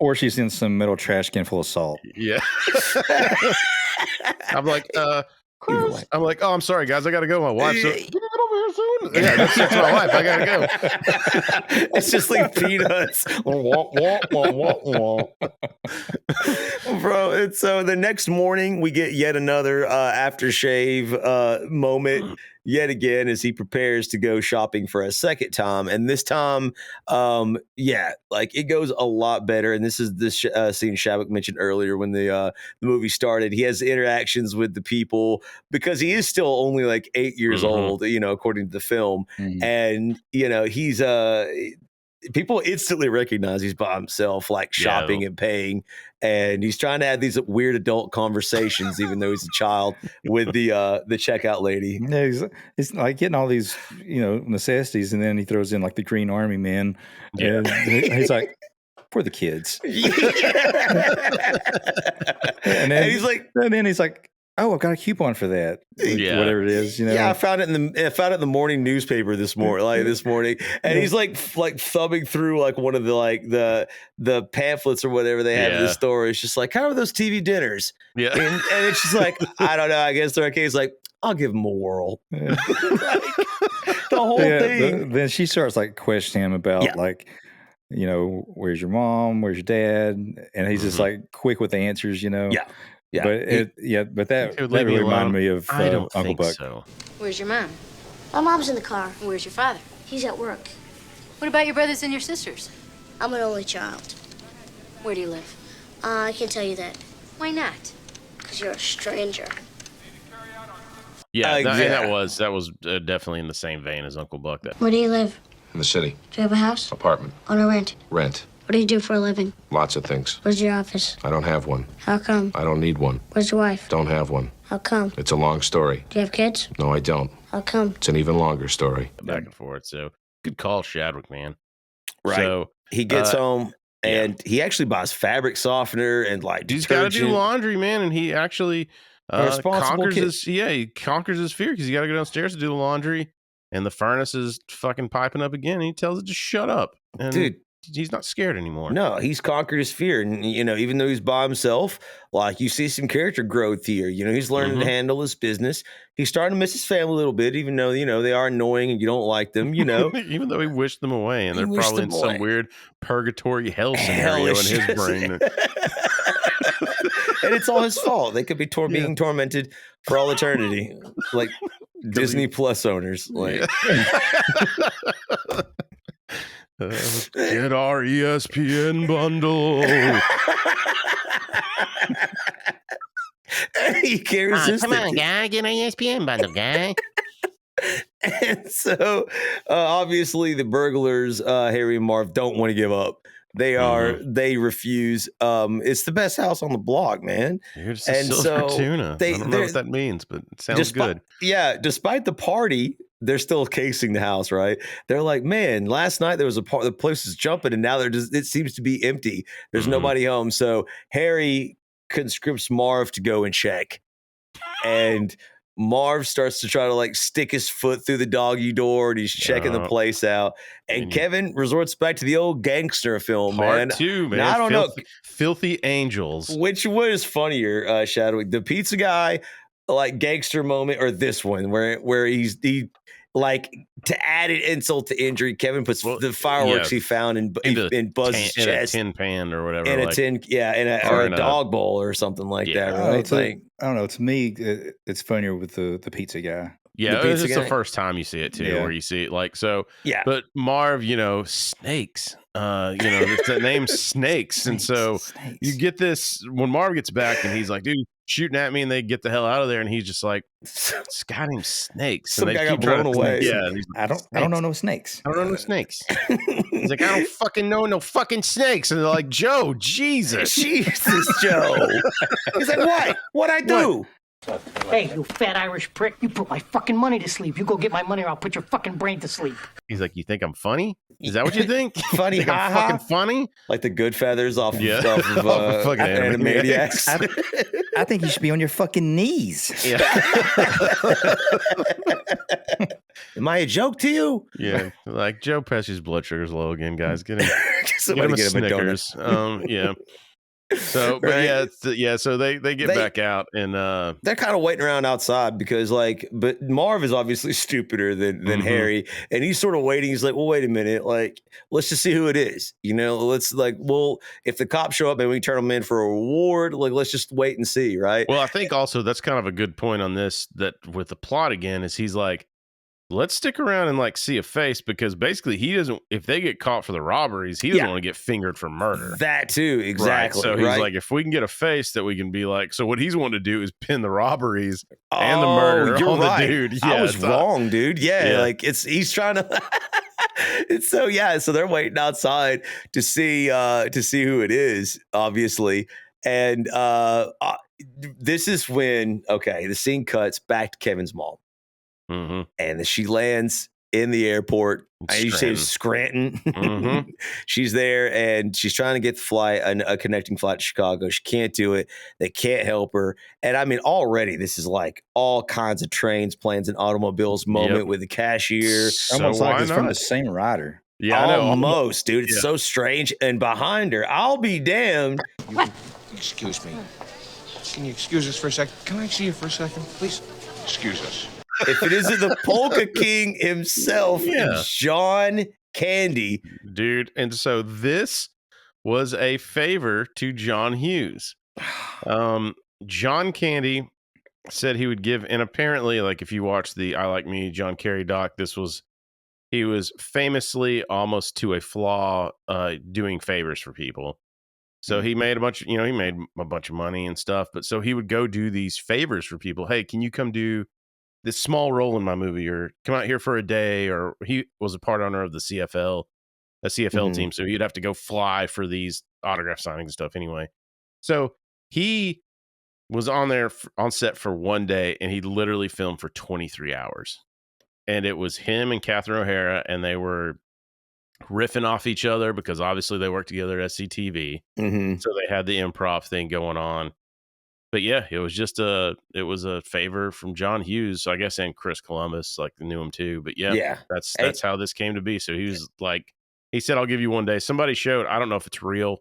Or she's in some metal trash can full of salt. Yeah. I'm like, Chris. I'm like, oh, I'm sorry, guys. I got to go. My wife. So, can you get over here soon? Yeah, that's my wife. I got to go. It's just like peanuts. Bro, and so the next morning we get yet another aftershave moment yet again as he prepares to go shopping for a second time. And this time, like it goes a lot better. And this is the scene Shabak mentioned earlier when the movie started. He has interactions with the people because he is still only like 8 years old, according to the film. And, he's people instantly recognize he's by himself, like shopping and paying. And he's trying to have these weird adult conversations, even though he's a child, with the checkout lady. Yeah, he's like getting all these, necessities, and then he throws in like the Green Army man. Yeah. And he's like, for the kids. And then he's like, oh, I've got a coupon for that. Whatever it is, you know. Yeah, I found it in the morning newspaper this morning, and he's like thumbing through like one of the pamphlets or whatever they have in the store. It's just like, how are those TV dinners? Yeah, and it's just like, I don't know. I guess they're okay. He's like, I'll give them a whirl. Like, the whole thing. Then she starts like questioning him about like, you know, where's your mom? Where's your dad? And he's just like quick with the answers, you know. Yeah. Yeah. But that really reminded me of Uncle Buck. So. Where's your mom? My mom's in the car. Where's your father? He's at work. What about your brothers and your sisters? I'm an only child. Where do you live? I can't tell you that. Why not? Because you're a stranger. Yeah, that was definitely in the same vein as Uncle Buck. Where do you live? In the city. Do you have a house? Apartment. On a rent? Rent. What do you do for a living? Lots of things. Where's your office? I don't have one. How come? I don't need one. Where's your wife? Don't have one. How come? It's a long story. Do you have kids? No, I don't. How come? It's an even longer story. Back and forth. So good call, Shadwick, man. Right. So he gets home and he actually buys fabric softener and like he's got to do laundry, man, and he actually conquers his fear because he got to go downstairs to do the laundry, and the furnace is fucking piping up again. And he tells it to shut up, and dude, he's not scared anymore. No, he's conquered his fear, and you know, even though he's by himself, like you see some character growth here. You know, he's learning to handle his business. He's starting to miss his family a little bit, even though you know they are annoying and you don't like them. You know, even though he wished them away, and they're probably in some weird purgatory hell scenario in his brain. And it's all his fault. They could be being tormented for all eternity, like Disney Plus owners. Like, get our ESPN bundle. He can't resist come on, guy, get an ESPN bundle, guy. And so, obviously, the burglars, Harry and Marv, don't want to give up. They refuse. It's the best house on the block, man. Dude, it's and so tuna. I don't know what that means, but it sounds good. Yeah, despite the party, they're still casing the house, right? They're like, man, last night there was the place was jumping, and now it seems to be empty. There's nobody home. So Harry conscripts Marv to go and check, and Marv starts to try to like stick his foot through the doggy door, and he's checking the place out. And Kevin resorts back to the old gangster film, Part two, man. Now, I don't know. Filthy Angels. Which one is funnier, Shadwick? The pizza guy, like gangster moment, or this one where he like to add an insult to injury, Kevin puts the fireworks he found in Buzz's chest, in a tin pan or whatever, in a tin, or a dog bowl or something like that, right? I don't know. To me, it's funnier with the pizza guy. Yeah, it's just the first time you see it too, where you see it like so. Yeah, but Marv, snakes. The name Snakes, and so you get this when Marv gets back, and he's like, "Dude, shooting at me," and they get the hell out of there, and he's just like, "This guy named Snakes." Some guy got blown away. Yeah, I don't know no snakes. I don't know no snakes. He's like, "I don't fucking know no fucking snakes," and they're like, "Joe, Jesus, Joe." He's like, "What? What'd I do?" What? Hey, you fat Irish prick, you put my fucking money to sleep. You go get my money or I'll put your fucking brain to sleep. He's like, "You think I'm funny? Is that what you think? Funny, you think I'm fucking funny? Like the good feathers off of fucking Animaniacs. I think you should be on your fucking knees. Yeah. Am I a joke to you? Yeah, like Joe Pesci's blood sugar's low again, guys. Get him, Somebody get him a Snickers. Yeah. So, but so they get back out, and they're kind of waiting around outside because but Marv is obviously stupider than Harry, and he's sort of waiting. He's like, well, wait a minute, like, let's just see who it is. Let's if the cops show up and we turn them in for a reward, like, let's just wait and see, right? Well, I think also that's kind of a good point on this, that with the plot again, is he's like, let's stick around and like see a face, because basically he doesn't, if they get caught for the robberies, he doesn't want to get fingered for murder. That too, exactly. Right? So he's like, if we can get a face that we can be like, so what he's wanting to do is pin the robberies and the murder on the dude. Yeah, I was wrong, dude. Yeah, like he's trying to. So they're waiting outside to see who it is, obviously, and this is when the scene cuts back to Kevin's mom. Mm-hmm. And she lands in the airport. I used to say Scranton. Scranton. She's there and she's trying to get the flight, a connecting flight to Chicago. She can't do it. They can't help her. And I mean, already this is like all kinds of trains, planes, and automobiles moment with the cashier. Almost like it's from the same writer. Yeah, I know. Almost, dude. It's so strange. And behind her, I'll be damned. Excuse me. Can you excuse us for a second? Can I see you for a second, please? Excuse us. If it isn't the Polka King himself, John Candy. Dude, and so this was a favor to John Hughes. John Candy said he would give, and apparently, like if you watch the I Like Me, John Kerry doc, he was famously almost to a flaw doing favors for people. So he made a bunch of money and stuff, but so he would go do these favors for people. Hey, can you come do this small role in my movie, or come out here for a day? Or he was a part owner of the CFL team, so he'd have to go fly for these autograph signings and stuff anyway. So he was on set for one day, and he literally filmed for 23 hours. And it was him and Catherine O'Hara, and they were riffing off each other because obviously they worked together at SCTV. So they had the improv thing going on. But yeah, it was a favor from John Hughes, I guess, and Chris Columbus, like knew him too. But yeah. That's how this came to be. So he was like, he said, I'll give you one day. Somebody showed, I don't know if it's real,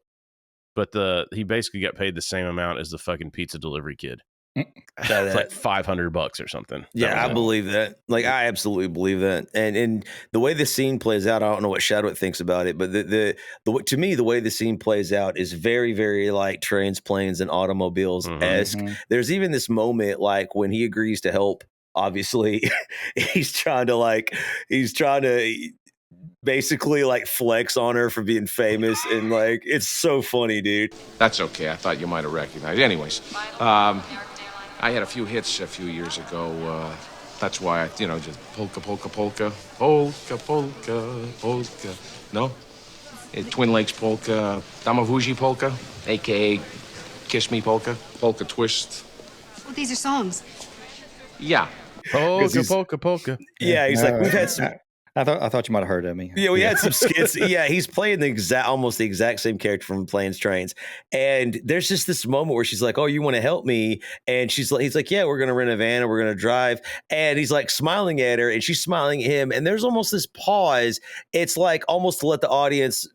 but he basically got paid the same amount as the fucking pizza delivery kid. It's like $500 or something. Yeah, I believe that. Like, I absolutely believe that. And the way the scene plays out, I don't know what Shadwick thinks about it, but to me, the way the scene plays out is very, very like trains, planes, and automobiles esque. There's even this moment like when he agrees to help. Obviously, he's trying to basically like flex on her for being famous, and like it's so funny, dude. That's okay. I thought you might have recognized. Anyways, I had a few hits a few years ago. That's why I, just polka, polka, polka, polka, polka, polka. No? Twin Lakes polka, Damavuji polka, a.k.a. Kiss Me polka, polka twist. Well, these are songs. Yeah. Polka, polka, polka. Yeah, he's like, we've had some... I thought you might have heard of me. Yeah, we had some skits. Yeah, he's playing almost the exact same character from Planes, Trains. And there's just this moment where she's like, "Oh, you want to help me?" And he's like, "Yeah, we're gonna rent a van and we're gonna drive." And he's like smiling at her, and she's smiling at him. And there's almost this pause. It's like almost to let the audience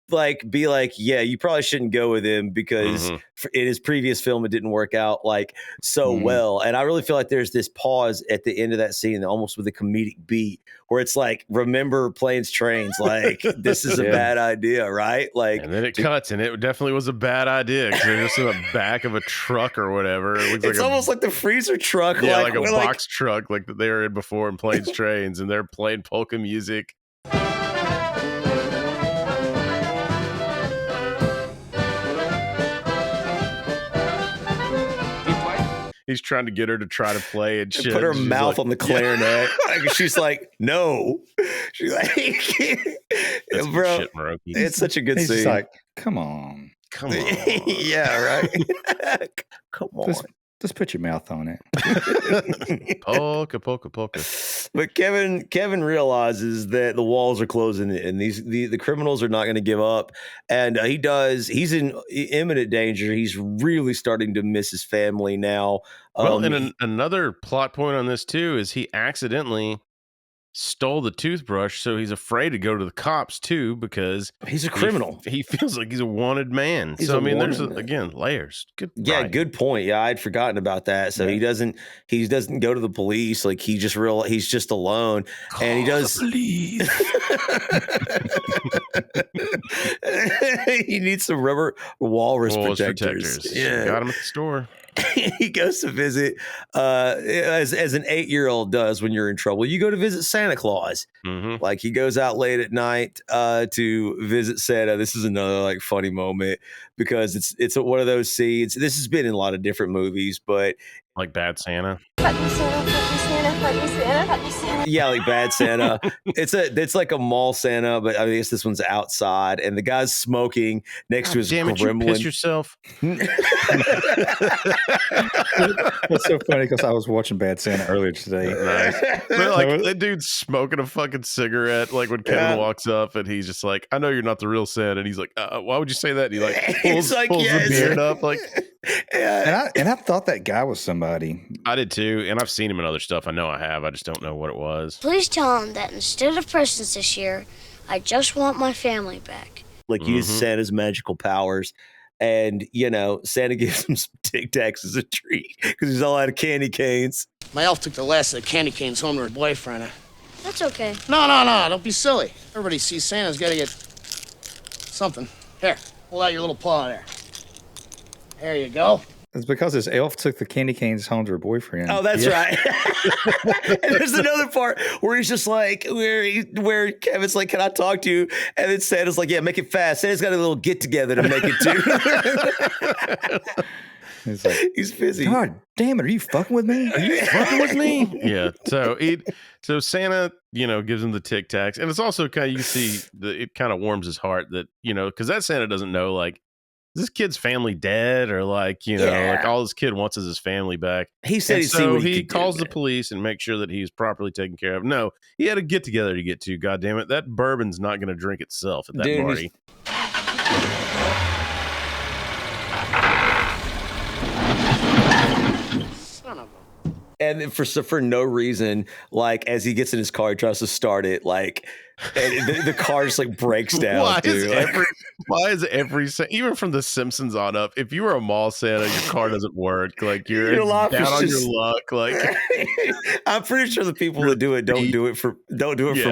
like be like, yeah, you probably shouldn't go with him because in his previous film it didn't work out like so well. And I really feel like there's this pause at the end of that scene, almost with a comedic beat, where it's like, remember Planes, Trains, like this is a bad idea, right? Like, and then it cuts, and it definitely was a bad idea because they're just in the back of a truck or whatever. It's almost like the freezer truck, like a box truck, like that they were in before in Planes, Trains, and they're playing polka music. He's trying to get her to try to play and shit. Put her mouth on the clarinet. She's like, no. She's like, bro, it's such a good scene. He's like, come on. Yeah, right. Come on. Just put your mouth on it. Polka, polka, polka. But Kevin realizes that the walls are closing in. The criminals are not going to give up. And he's in imminent danger. He's really starting to miss his family now. Well, and another plot point on this too is he accidentally stole the toothbrush, so he's afraid to go to the cops too because he's a criminal. He feels like he's a wanted man. There's again layers. Good point. Yeah, I'd forgotten about that. So he doesn't go to the police. Like he's just alone. And he does. He needs some rubber walrus protectors. Yeah, got him at the store. He goes to visit, as an 8-year-old does when you're in trouble. You go to visit Santa Claus. Like he goes out late at night to visit Santa. This is another like funny moment because it's one of those scenes. This has been in a lot of different movies, but like Bad Santa. Fuck you, Santa. Fuck you, Santa. Fuck me Santa, help me Santa. Yeah, like Bad Santa. It's like a mall Santa, but I guess this one's outside, and the guy's smoking next to his damn it, you gremlin. piss yourself. That's so funny because I was watching Bad Santa earlier today. Nice. But like that dude's smoking a fucking cigarette. Like when Kevin walks up and he's just like, "I know you're not the real Santa," and he's like, "Why would you say that?" And he like pulls the beard up, like. And I thought that guy was somebody. I did too, and I've seen him in other stuff. I know I have. I just don't know what it was. Please tell him that instead of presents this year, I just want my family back. Like use Santa's magical powers. And, Santa gives him some Tic Tacs as a treat because he's all out of candy canes. My elf took the last of the candy canes home to her boyfriend. That's okay. No, don't be silly. Everybody sees Santa's got to get something. Here, pull out your little paw there. There you go. It's because his elf took the candy canes home to her boyfriend. Oh, that's right. And there's another part where he's just like, where Kevin's like, "Can I talk to you?" And then Santa's like, "Yeah, make it fast." Santa's got a little get together to make it too. He's busy. God damn it! Are you fucking with me? Are you fucking with me? Yeah. So Santa, gives him the Tic Tacs, and it's also kind of you see it kind of warms his heart that because that Santa doesn't know like. Is this kid's family dead or like all this kid wants is his family back? He said he calls the police and makes sure that he's properly taken care of. No, he had a get together to get to. God damn it, that bourbon's not going to drink itself at that party. Son of a... And for no reason, like as he gets in his car, he tries to start it, like and the car just like breaks down. Why is every even from The Simpsons on up? If you were a mall Santa, your car doesn't work. Like you're down on your luck. Like I'm pretty sure the people that do it don't do it for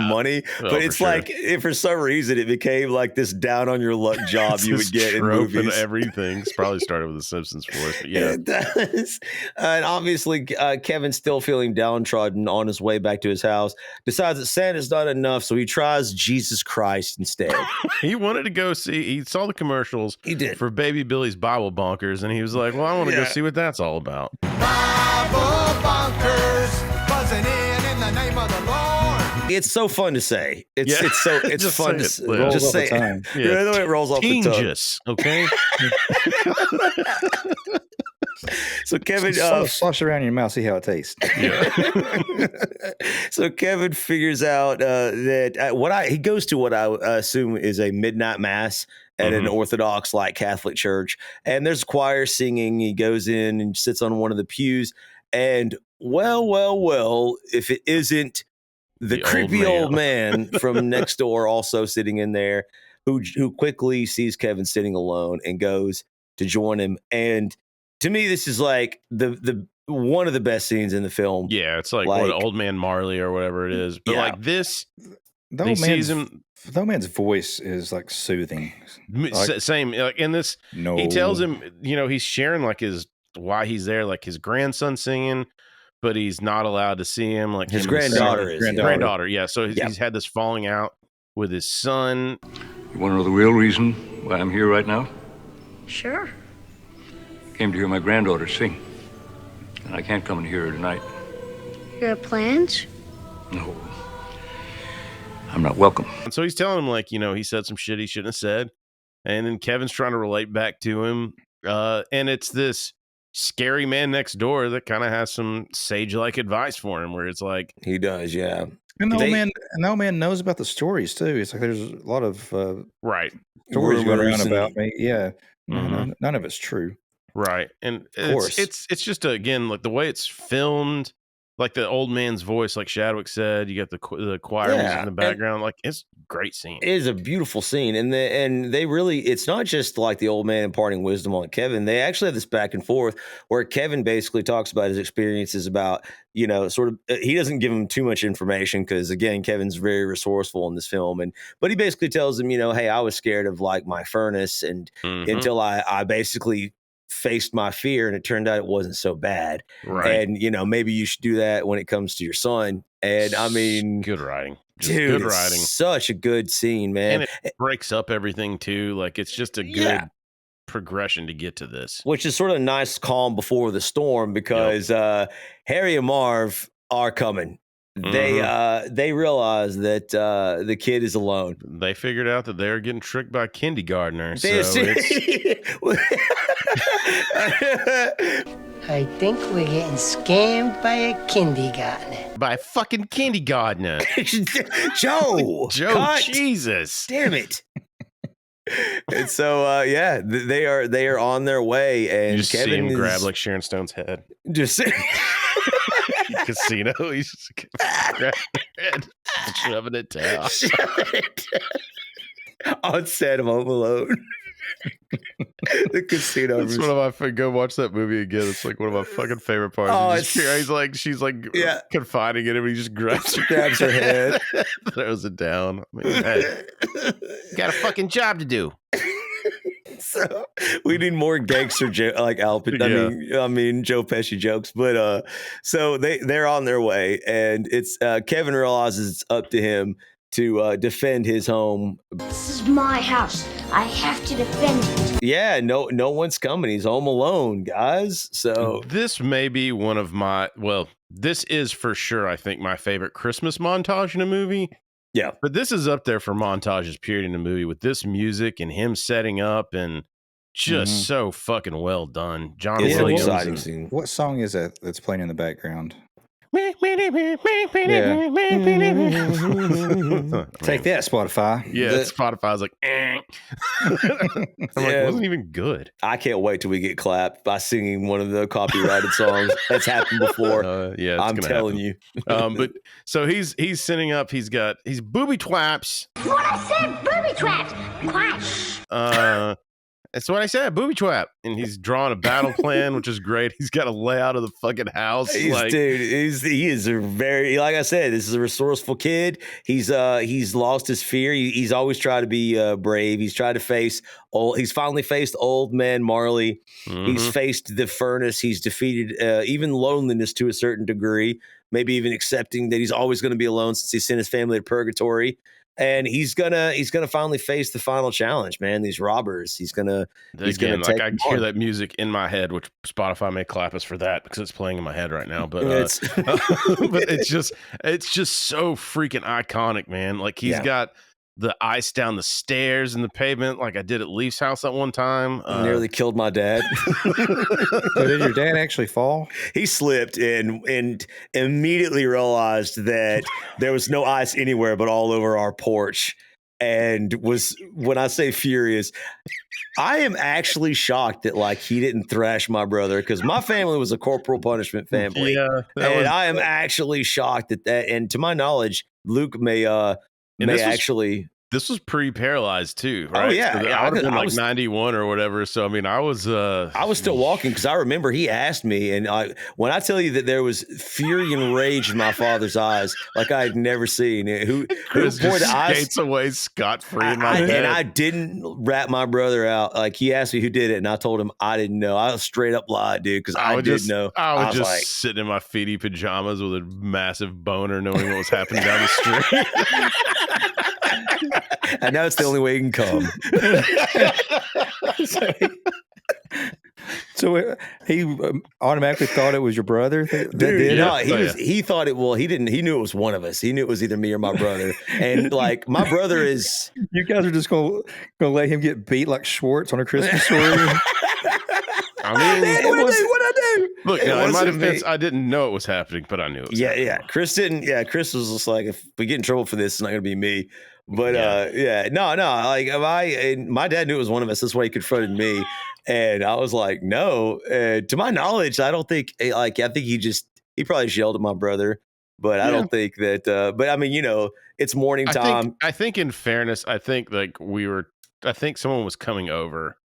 money. But it's like if for some reason it became like this down on your luck job you would get in movies. And everything's probably started with The Simpsons for us. But yeah, it does. And obviously Kevin's still feeling downtrodden on his way back to his house. Decides that Santa's not enough, so he tries Jesus Christ instead. He wanted to go see. He saw the commercials. He did for Baby Billy's Bible Bonkers, and he was like, "Well, I want to go see what that's all about." Bible Bonkers, buzzing in the name of the Lord. It's so fun to say. It's fun to say. It Just say it. Yeah, the way it rolls off the tongue. Okay. So Kevin, slosh around your mouth, see how it tastes. Yeah. So Kevin figures out that he goes to what I assume is a midnight mass at an Orthodox like Catholic church, and there's a choir singing. He goes in and sits on one of the pews, and well, if it isn't the creepy old man from next door also sitting in there, who quickly sees Kevin sitting alone and goes to join him. And to me, this is like the one of the best scenes in the film. Yeah, it's like what, Old Man Marley or whatever it is. But like this, the old man's voice is like soothing. Same. Like in this, he tells him, he's sharing like why he's there, like his grandson singing, but he's not allowed to see him. Like his granddaughter granddaughter. Yeah. So he's had this falling out with his son. You want to know the real reason why I'm here right now? Sure. Came to hear my granddaughter sing, and I can't come and hear her tonight. You have plans? No. I'm not welcome. And so he's telling him, like, he said some shit he shouldn't have said. And then Kevin's trying to relate back to him. And it's this scary man next door that kind of has some sage-like advice for him, where it's like... He does, yeah. And the old man knows about the stories, too. It's like there's a lot of stories going around about me. Yeah. None of it's true. Right. And it's just, again, like the way it's filmed, like the old man's voice, like Shadwick said, you got the choir music in the background. Like it's a great scene. It is a beautiful scene. And they really, it's not just like the old man imparting wisdom on Kevin. They actually have this back and forth where Kevin basically talks about his experiences about, he doesn't give him too much information because, again, Kevin's very resourceful in this film. But he basically tells him, hey, I was scared of like my furnace and until I basically faced my fear, and it turned out it wasn't so bad. Right. And maybe you should do that when it comes to your son. And I mean, good writing, dude, good writing. Such a good scene, man. And it breaks up everything too. Like it's just a good progression to get to this, which is sort of a nice calm before the storm because Harry and Marv are coming. They realize that the kid is alone. They figured out that they're getting tricked by a kindergartner. I think we're getting scammed by a kindergartner. By a fucking kindergartner. Joe, cut. Jesus. Damn it. And so, they are on their way, and you just Kevin see him is grab like Sharon Stone's head. Just casino. He's just grabbing her head, shoving it down. On set of Home Alone. The casino. It's one of my go watch that movie again. It's like one of my fucking favorite parts. She's like confiding in him. He just grabs her head, throws it down. I mean, hey, got a fucking job to do. So we need more gangster like Al. I mean Joe Pesci jokes. But so they're on their way, and it's Kevin realizes it's up to him to defend his home. This is my house. I have to defend it. Yeah, no one's coming. He's home alone, guys. So this may be one of this is for sure, I think, my favorite Christmas montage in a movie. Yeah. But this is up there for montages, period, in a movie, with this music and him setting up and just so fucking well done. John Williams. What song is that that's playing in the background? Yeah. Take that, Spotify. Yeah, Spotify's like, I'm like, it wasn't even good. I can't wait till we get clapped by singing one of the copyrighted songs. That's happened before. I'm telling you. But so he's sending up. He's booby traps. What I said, booby traps. Quiet. That's what I said, booby trap. And he's drawing a battle plan, which is great. He's got a layout of the fucking house. He is a very, like I said, this is a resourceful kid. He's lost his fear. He's always tried to be brave. He's tried to face he's finally faced old man Marley. He's faced the furnace. He's defeated even loneliness to a certain degree, maybe even accepting that he's always going to be alone since he sent his family to purgatory. And he's gonna finally face the final challenge, man. These robbers. He's gonna take I hear that music in my head, which Spotify may clap us for that because it's playing in my head right now. But but it's just so freaking iconic, man. Like he's got the ice down the stairs and the pavement, like I did at Leaf's house at one time. Nearly killed my dad. So did your dad actually fall? He slipped and immediately realized that there was no ice anywhere but all over our porch. And was, when I say furious, I am actually shocked that like he didn't thrash my brother, because my family was a corporal punishment family. I am actually shocked that. And to my knowledge, Luke may actually. This was pre-paralyzed too, right? Oh yeah, I would have been like 91 or whatever. So I mean, I was still walking, because I remember he asked me, and when I tell you that there was fury and rage in my father's eyes, like I had never seen. Who just skates away scot-free in my head. And I didn't rat my brother out. Like he asked me who did it, and I told him I didn't know. I was straight up lied, dude, because I didn't know. I was just sitting in my feety pajamas with a massive boner, knowing what was happening down the street. And now it's the only way you can come. So he automatically thought it was your brother that did it? He thought it. Well, he didn't. He knew it was one of us. He knew it was either me or my brother. And like my brother is. You guys are just gonna let him get beat like Schwartz on A Christmas Story. I mean, what'd I do? Look, in my defense, I didn't know it was happening, but I knew it was happening. Yeah. Chris didn't. Yeah, Chris was just like, if we get in trouble for this, it's not gonna be me. But no. Like my dad knew it was one of us. That's why he confronted me, and I was like, no. To my knowledge, I don't think. I think he probably just yelled at my brother, but I don't think that. But I mean, it's morning time. I think in fairness, I think someone was coming over,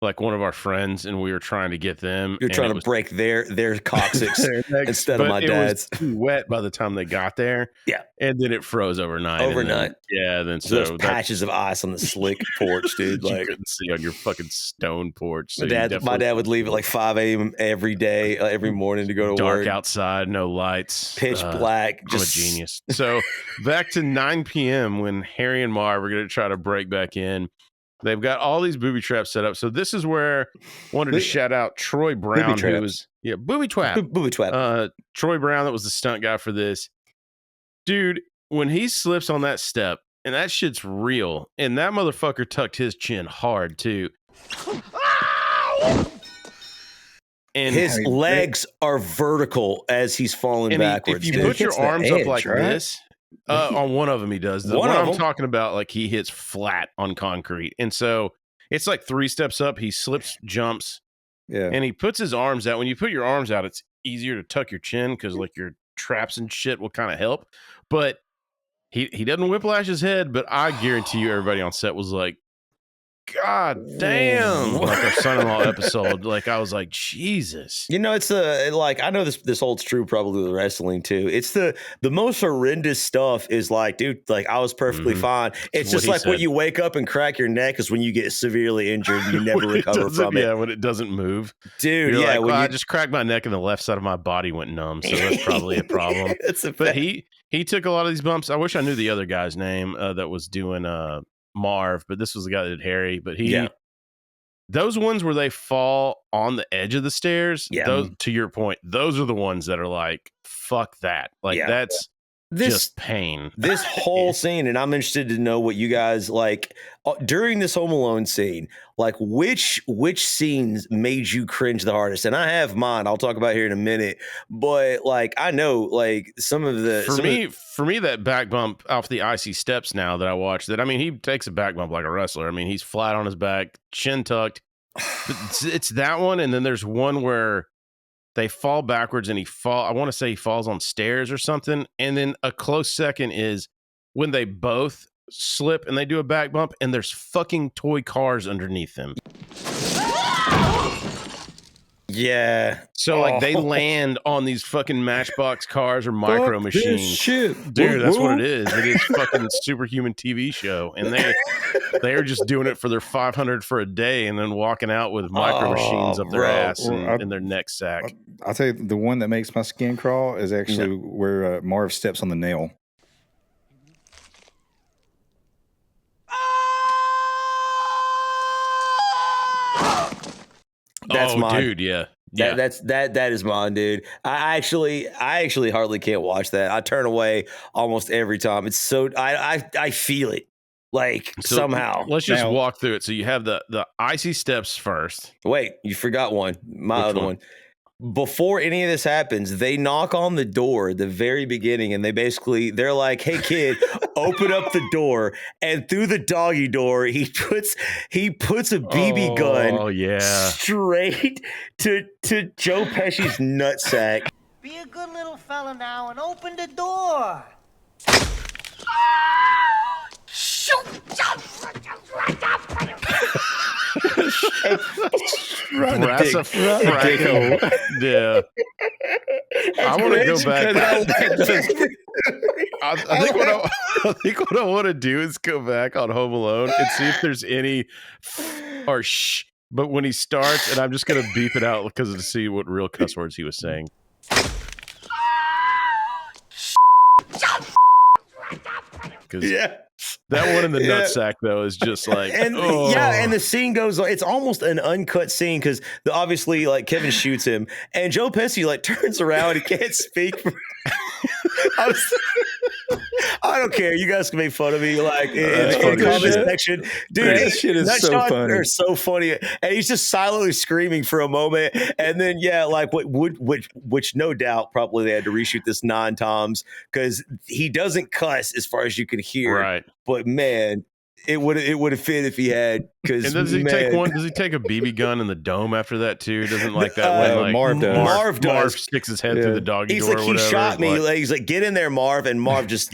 like one of our friends, and we were trying to get them. You're trying to break their coccyx instead of my dad's. It was too wet by the time they got there. Yeah, and then it froze overnight. Then those patches of ice on the slick porch, dude. You like couldn't see on your fucking stone porch. So my dad would leave at like 5 a.m. every day, every morning to go to work. Dark outside, no lights, pitch black. I'm a genius. So back to 9 p.m. when Harry and Mar were going to try to break back in. They've got all these booby traps set up. So this is where I wanted to shout out Troy Brown, who was booby trap. Booby trap. Troy Brown, that was the stunt guy for this. Dude, when he slips on that step, and that shit's real, and that motherfucker tucked his chin hard too. And his legs are vertical as he's falling backwards. If you put your arms up like this, on one of them he does. The one I'm talking about, like he hits flat on concrete. And so it's like 3 steps up. He slips, jumps, and he puts his arms out. When you put your arms out, it's easier to tuck your chin because like your traps and shit will kind of help. But he doesn't whiplash his head, but I guarantee you everybody on set was like, God damn, like our son-in-law episode. Like I was like, Jesus. You know, it's like I know this holds true probably with wrestling too. It's the most horrendous stuff is like, dude, like I was perfectly fine. It's just like when you wake up and crack your neck is when you get severely injured and you never recover from it. Yeah, when it doesn't move. Dude, you're yeah. Like, well, I just cracked my neck and the left side of my body went numb. So that's probably a problem. But he took a lot of these bumps. I wish I knew the other guy's name that was doing Marv, but this was the guy that did Harry. But those ones where they fall on the edge of the stairs, those, to your point, those are the ones that are like, fuck that. Like that's just pain. This whole scene, and I'm interested to know what you guys like during this Home Alone scene. Like which scenes made you cringe the hardest? And I have mine. I'll talk about here in a minute. But like I know, like some of the for me, that back bump off the icy steps. Now that I watched it, I mean, he takes a back bump like a wrestler. I mean, he's flat on his back, chin tucked. It's that one, and then there's one where they fall backwards and I want to say he falls on stairs or something. And then a close second is when they both slip and they do a back bump and there's fucking toy cars underneath them. Yeah. So like they land on these fucking Matchbox cars or Micro Machines. Dude, that's what it is. It is fucking superhuman TV show. And they're just doing it for their $500 for a day and then walking out with Micro Machines up their ass and their neck sack. I'll tell you, the one that makes my skin crawl is actually where Marv steps on the nail. That's mine, dude. Yeah, that is mine, dude. I actually hardly can't watch that. I turn away almost every time. It's so I feel it like so somehow. Let's just walk through it. So you have the icy steps first. Wait, you forgot one. My other one. Before any of this happens, they knock on the door at the very beginning and they're like, hey kid, open up the door. And through the doggy door, he puts a BB gun straight to Joe Pesci's nutsack. Be a good little fella now and open the door. Shoot! Yeah. I want to go back. I think what I want to do is go back on Home Alone and see if there's any or shh. But when he starts, and I'm just going to beep it out because to see what real cuss words he was saying. That one in the nutsack though is just like, and and the scene goes. It's almost an uncut scene because obviously, like Kevin shoots him, and Joe Pesci like turns around and can't speak. I don't care. You guys can make fun of me, like in the comment section, dude. That shit is so funny. They're so funny, and he's just silently screaming for a moment, and then like which no doubt probably they had to reshoot this 9 times because he doesn't cuss as far as you can hear, right? But man, it would have fit if he had. Because does he take a BB gun in the dome after that too? Doesn't like that when Marv does. Marv sticks his head through the doggy door. He's like, he shot me. Like, he's like, get in there, Marv, and Marv just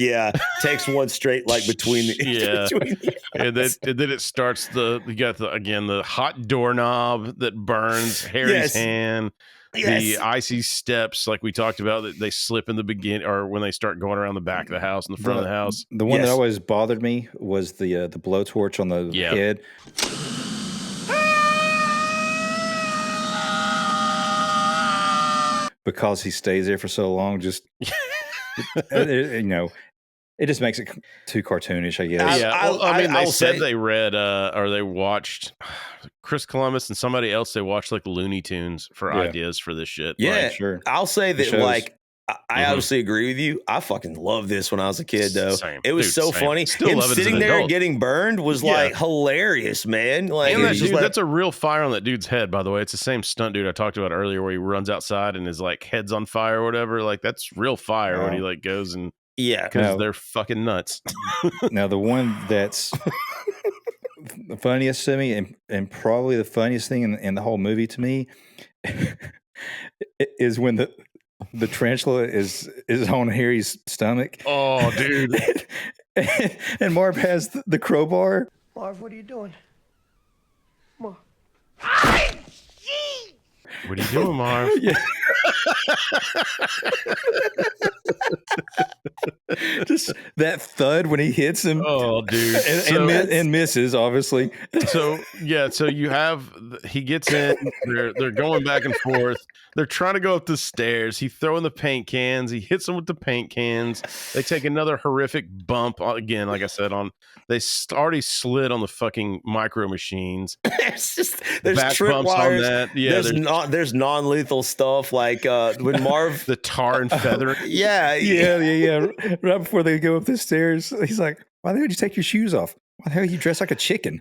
takes one straight like between the and then it starts the hot doorknob that burns Harry's hand. The icy steps, like we talked about, that they slip in the beginning, or when they start going around the back of the house and the front of the house. The one that always bothered me was the blowtorch on the head. Because he stays there for so long, just It just makes it too cartoonish, I guess. They said they read or they watched Chris Columbus and somebody else. They watched like Looney Tunes for ideas for this shit. Yeah, like, sure. I'll say that like I obviously agree with you. I fucking loved this when I was a kid, though. Same. It was so funny. Still Him love it as sitting an there adult. getting burned was like hilarious, man. Like, And it that was just dude, like, that's a real fire on that dude's head, by the way. It's the same stunt dude I talked about earlier where he runs outside and his like head's on fire or whatever. Like that's real fire when he like goes and because they're fucking nuts. Now the one that's the funniest to me and probably the funniest thing in the whole movie to me is when the tarantula is on Harry's stomach. Oh, dude. And Marv has the crowbar. Marv, what are you doing? Marv. What are you doing, Marv? Just that thud when he hits him. Oh, dude. And misses, obviously. So you have he gets in, they're going back and forth. They're trying to go up the stairs. He throwing the paint cans. He hits them with the paint cans. They take another horrific bump again. Like I said, they already slid on the fucking micro machines. there's Back trip bumps wires. on that. Yeah, there's non-lethal stuff like when Marv the tar and feathering. Yeah. Right before they go up the stairs, he's like, "Why the hell did you take your shoes off? Why the hell you dress like a chicken?"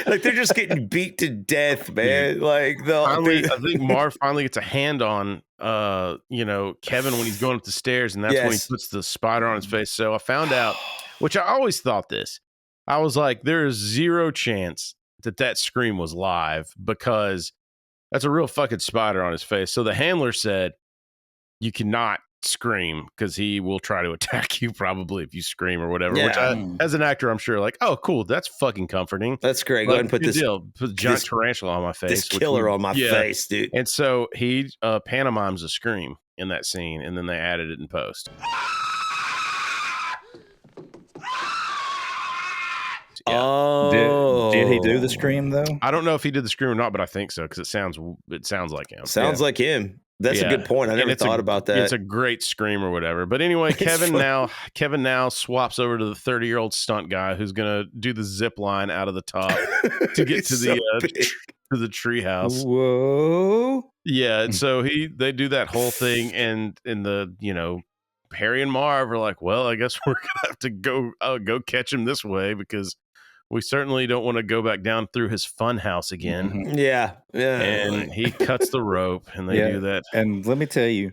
Like they're just getting beat to death, man. Like I think Marv finally gets a hand on Kevin when he's going up the stairs, and that's when he puts the spider on his face. So I found out, which I always thought this. I was like, there is zero chance that scream was live because that's a real fucking spider on his face. So the handler said, you cannot scream because he will try to attack you probably if you scream or whatever. Which as an actor, I'm sure like, oh, cool, that's fucking comforting. That's great. Go ahead and put put a giant tarantula on my face. This killer on my face, dude. And so he pantomimes a scream in that scene, and then they added it in post. Oh, did he do the scream though? I don't know if he did the scream or not, but I think so because it sounds like him. Sounds like him. That's a good point. I never thought about that. It's a great scream or whatever. But anyway, Kevin now swaps over to the 30-year-old stunt guy who's gonna do the zip line out of the top to get to the tree house. Whoa. Yeah, and so they do that whole thing, and in the Harry and Marv are like, well, I guess we're gonna have to go catch him this way because we certainly don't want to go back down through his fun house again. Mm-hmm. Yeah. And he cuts the rope, and they do that. And let me tell you,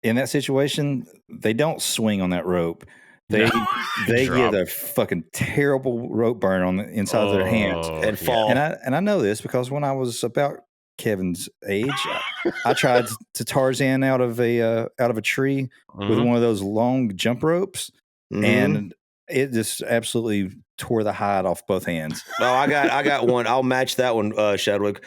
in that situation, they don't swing on that rope. They get a fucking terrible rope burn on the inside of their hands and fall. And I know this because when I was about Kevin's age, I tried to Tarzan out of a tree with one of those long jump ropes, and it just absolutely tore the hide off both hands. Oh, I got one. I'll match that one, Shadwick.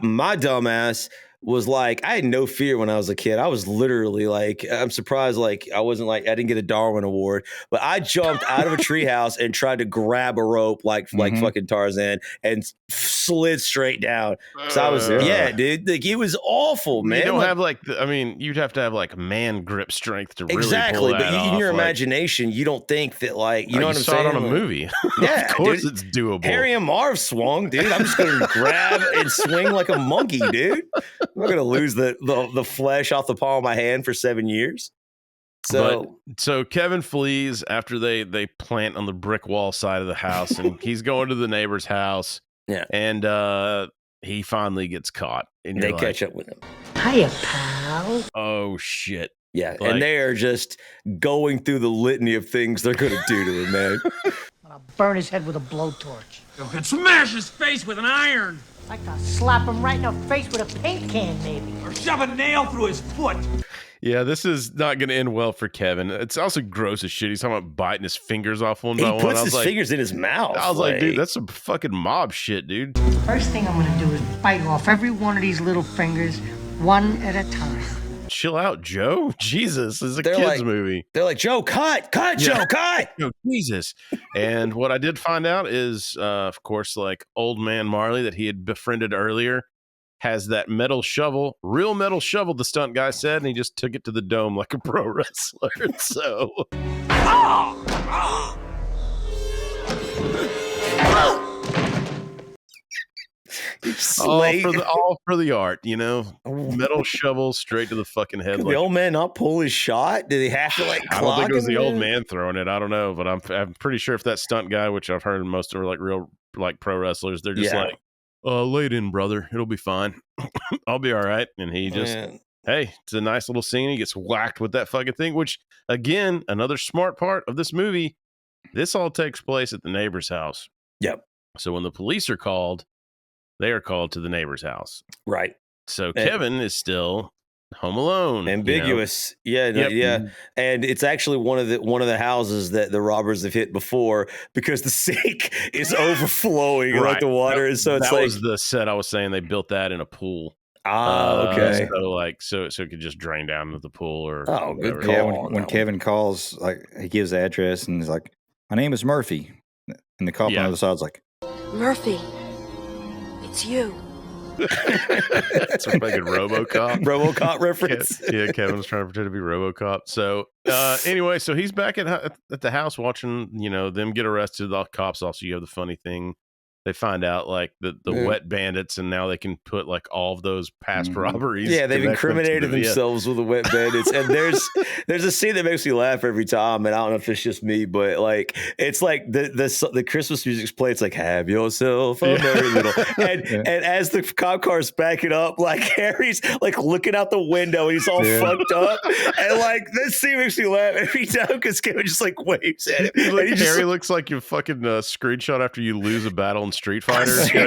My dumbass was like, I had no fear when I was a kid. I was literally like, I'm surprised, like, I didn't get a Darwin Award, but I jumped out of a treehouse and tried to grab a rope like fucking Tarzan and slid straight down. So I was, dude, like, it was awful, man. You don't have you'd have to have like man grip strength to really exactly, pull that but in off. your imagination, you don't think that, like, you know what I'm saying? You saw it on a movie. Yeah, of course dude, it's doable. Harry and Marv swung, dude. I'm just gonna grab and swing like a monkey, dude. I'm not gonna lose the flesh off the palm of my hand for 7 years. So Kevin flees after they plant on the brick wall side of the house, and he's going to the neighbor's house. Yeah, and he finally gets caught, and they catch up with him. Hiya, pal. Oh shit! Yeah, and they are just going through the litany of things they're gonna do to him, man. I'll burn his head with a blowtorch. You could smash his face with an iron. I could slap him right in the face with a paint can, maybe. Or shove a nail through his foot. Yeah, this is not going to end well for Kevin. It's also gross as shit. He's talking about biting his fingers off one by one. He puts his fingers in his mouth. I was like, dude, that's some fucking mob shit, dude. First thing I'm going to do is bite off every one of these little fingers, one at a time. Chill out, Joe. Jesus, this is a kid's movie. They're like, Joe, cut, Joe, cut. Joe, Jesus. And what I did find out is, of course, like old man Marley that he had befriended earlier has that metal shovel, real metal shovel, the stunt guy said, and he just took it to the dome like a pro wrestler. So. all for the art, you know. Metal shovel straight to the fucking head. Could the old man not pull his shot? Did he have to I don't think it was the old man throwing it. I don't know, but I'm pretty sure if that stunt guy, which I've heard most are like real like pro wrestlers, they're just like, lay it in, brother. It'll be fine. I'll be all right. And he just, hey, it's a nice little scene. He gets whacked with that fucking thing, which again, another smart part of this movie. This all takes place at the neighbor's house. Yep. So when the police are called, they are called to the neighbor's house. Right. So Kevin is still home alone. Ambiguous. You know? Yeah. And it's actually one of the houses that the robbers have hit before because the sink is overflowing like the water. And so it's that was the set I was saying they built that in a pool. Okay. So it could just drain down into the pool or good call. Yeah, when Kevin calls, like he gives the address and he's like, "My name is Murphy," and the cop on the other side's like, "Murphy, it's you." It's a fucking RoboCop reference. Yeah, Kevin was trying to pretend to be RoboCop. So anyway, so he's back at the house watching, you know, them get arrested. The cops also, you have the funny thing. They find out like the Wet Bandits, and now they can put like all of those past robberies. Yeah, they've incriminated themselves with the Wet Bandits. And there's a scene that makes me laugh every time, and I don't know if it's just me, but like it's like the Christmas music's played. It's like "Have yourself a merry little," and as the cop car's backing up, like Harry's like looking out the window, and he's all fucked up, and like this scene makes me laugh every time because Kevin just like waves at him. Harry looks like your fucking screenshot after you lose a battle in Street Fighter. He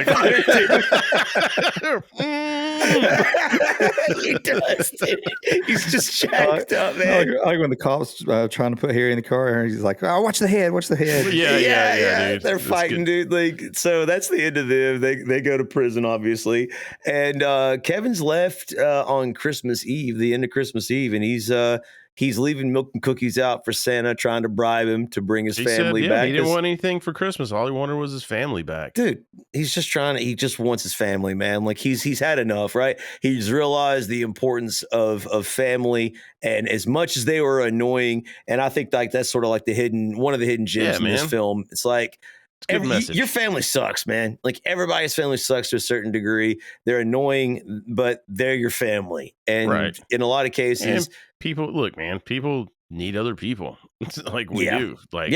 does, dude. He's just jacked up, man. Like when the cops trying to put Harry in the car, and he's like, "Oh, watch the head, watch the head." Yeah. Dude. They're fighting, dude. Like, so that's the end of them. They go to prison, obviously, and Kevin's left on Christmas Eve, the end of Christmas Eve, and he's leaving milk and cookies out for Santa, trying to bribe him to bring his family back. He didn't want anything for Christmas. All he wanted was his family back. Dude, he just wants his family, man. Like he's had enough, right? He's realized the importance of family, and as much as they were annoying, and I think like that's sort of like one of the hidden gems in this film. It's like, your family sucks, man. Like everybody's family sucks to a certain degree. They're annoying, but they're your family. And in a lot of cases, people need other people. Like we do. Like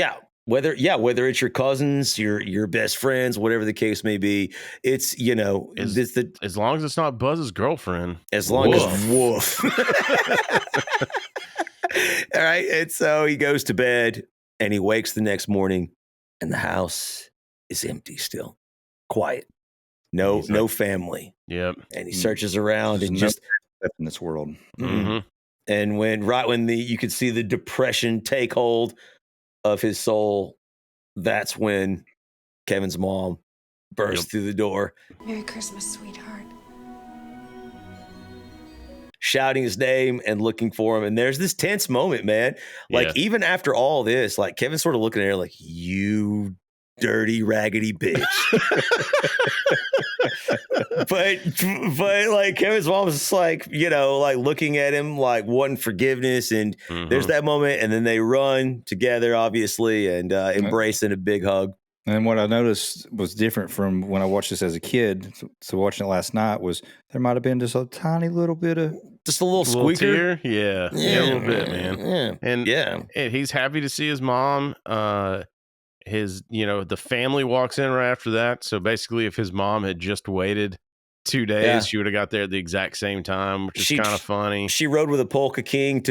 whether it's your cousins, your best friends, whatever the case may be, it's as long as it's not Buzz's girlfriend. As long as woof. All right. And so he goes to bed and he wakes the next morning. And the house is empty still. Quiet. No family. Yep. And he searches around and just in this world. Mm-hmm. And when you could see the depression take hold of his soul, that's when Kevin's mom burst through the door. Merry Christmas, sweetheart. Shouting his name and looking for him. And there's this tense moment, man. Like, even after all this, like, Kevin's sort of looking at her like, "You dirty, raggedy bitch." but like, Kevin's mom was just like, like looking at him, like wanting forgiveness. And there's that moment. And then they run together, obviously, and embrace in a big hug. And what I noticed was different from when I watched this as a kid. So watching it last night was there might have been just a tiny little bit of just a little squeaker. Yeah, a little bit, man. And he's happy to see his mom. The family walks in right after that. So basically, if his mom had just waited 2 days, she would have got there at the exact same time, which is kind of funny. She rode with a polka king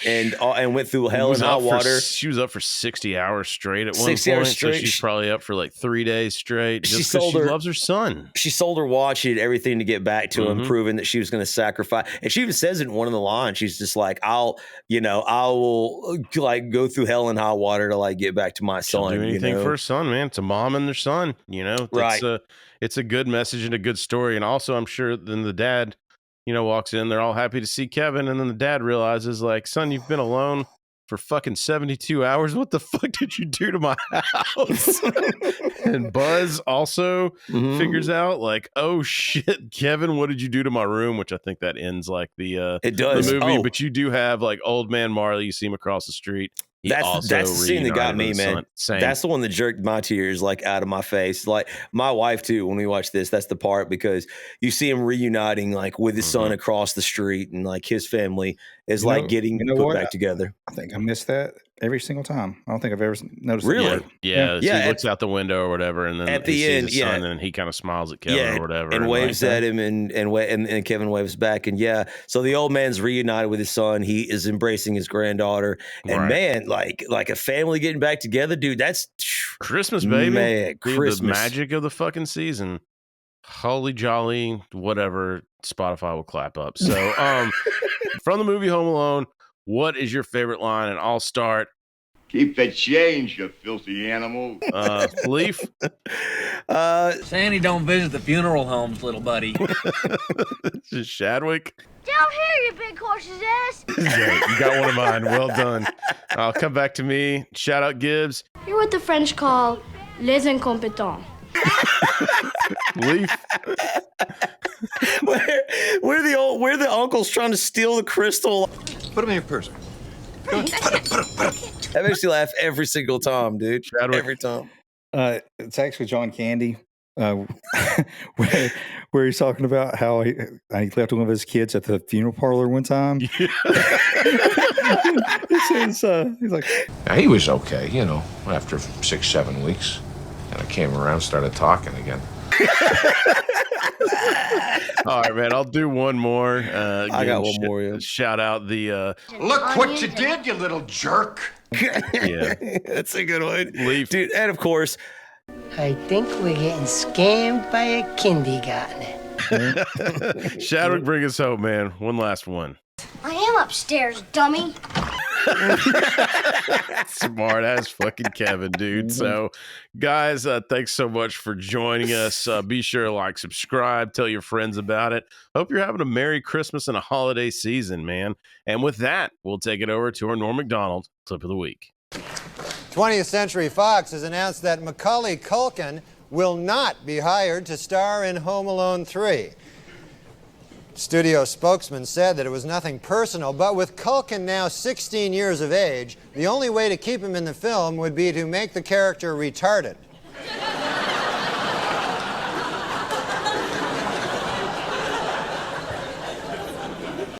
and went through hell and hot water. She was up for 60 hours straight at one point. 60 hours straight. So she's probably up for like 3 days straight. Just because she loves her son. She sold her watch. She did everything to get back to him, proving that she was going to sacrifice. And she even says it in one of the lines. She's just like, I will like go through hell and hot water to like get back to my son. She'll do anything for her son, man. It's a mom and their son. Right. It's a good message and a good story. And also, I'm sure then the dad, walks in. They're all happy to see Kevin. And then the dad realizes, like, "Son, you've been alone for fucking 72 hours. What the fuck did you do to my house? And Buzz also figures out like, oh shit, Kevin, what did you do to my room? Which I think that ends like the it does the movie. But you do have like old man Marley. You see him across the street. That's the scene that got me, man. That's the one that jerked my tears like out of my face. Like my wife too. When we watch this, that's the part because you see him reuniting like with his son across the street, and like his family is like getting put back together. I think I missed that every single time. I don't think I've ever noticed. Really? It. Yeah. He looks out the window or whatever, and then at the he end, sees his son, and he kind of smiles at Kevin or whatever, and waves at him, and Kevin waves back, and so the old man's reunited with his son. He is embracing his granddaughter, and man, like a family getting back together, dude. That's Christmas, baby. Man, dude, Christmas, the magic of the fucking season. Holy jolly, whatever. Spotify will clap up. So, from the movie Home Alone, what is your favorite line? And I'll start. Keep the change, you filthy animal. Leaf. Sandy don't visit the funeral homes, little buddy. This is Shadwick. Down here, you big horse's ass. Great. You got one of mine. Well done. I'll come back to me. Shout out Gibbs. You're what the French call les incompetents. Leaf. Where the uncle's trying to steal the crystal. Put him in your purse. Put him. That makes you laugh every single time, dude. Shadwick. Every time. It's actually John Candy, where he's talking about how he left one of his kids at the funeral parlor one time. Yeah. He's like, He was okay, you know, after 6-7 weeks. And I came around, started talking again. All right, man. I'll do one more. I got one more. Yeah. Shout out the. Look what you did, you little jerk. Yeah, that's a good one, Leaf. Dude. And of course, I think we're getting scammed by a kindergartner. Shadwick, bring us home, man. One last one. I am upstairs, dummy. Smart ass fucking Kevin, dude. So, guys, thanks so much for joining us. Be sure to like, subscribe, tell your friends about it. Hope you're having a Merry Christmas and a holiday season, man. And with that, we'll take it over to our Norm Macdonald Clip of the Week. 20th Century Fox has announced that Macaulay Culkin will not be hired to star in Home Alone 3. Studio spokesman said that it was nothing personal, but with Culkin now 16 years of age, the only way to keep him in the film would be to make the character retarded.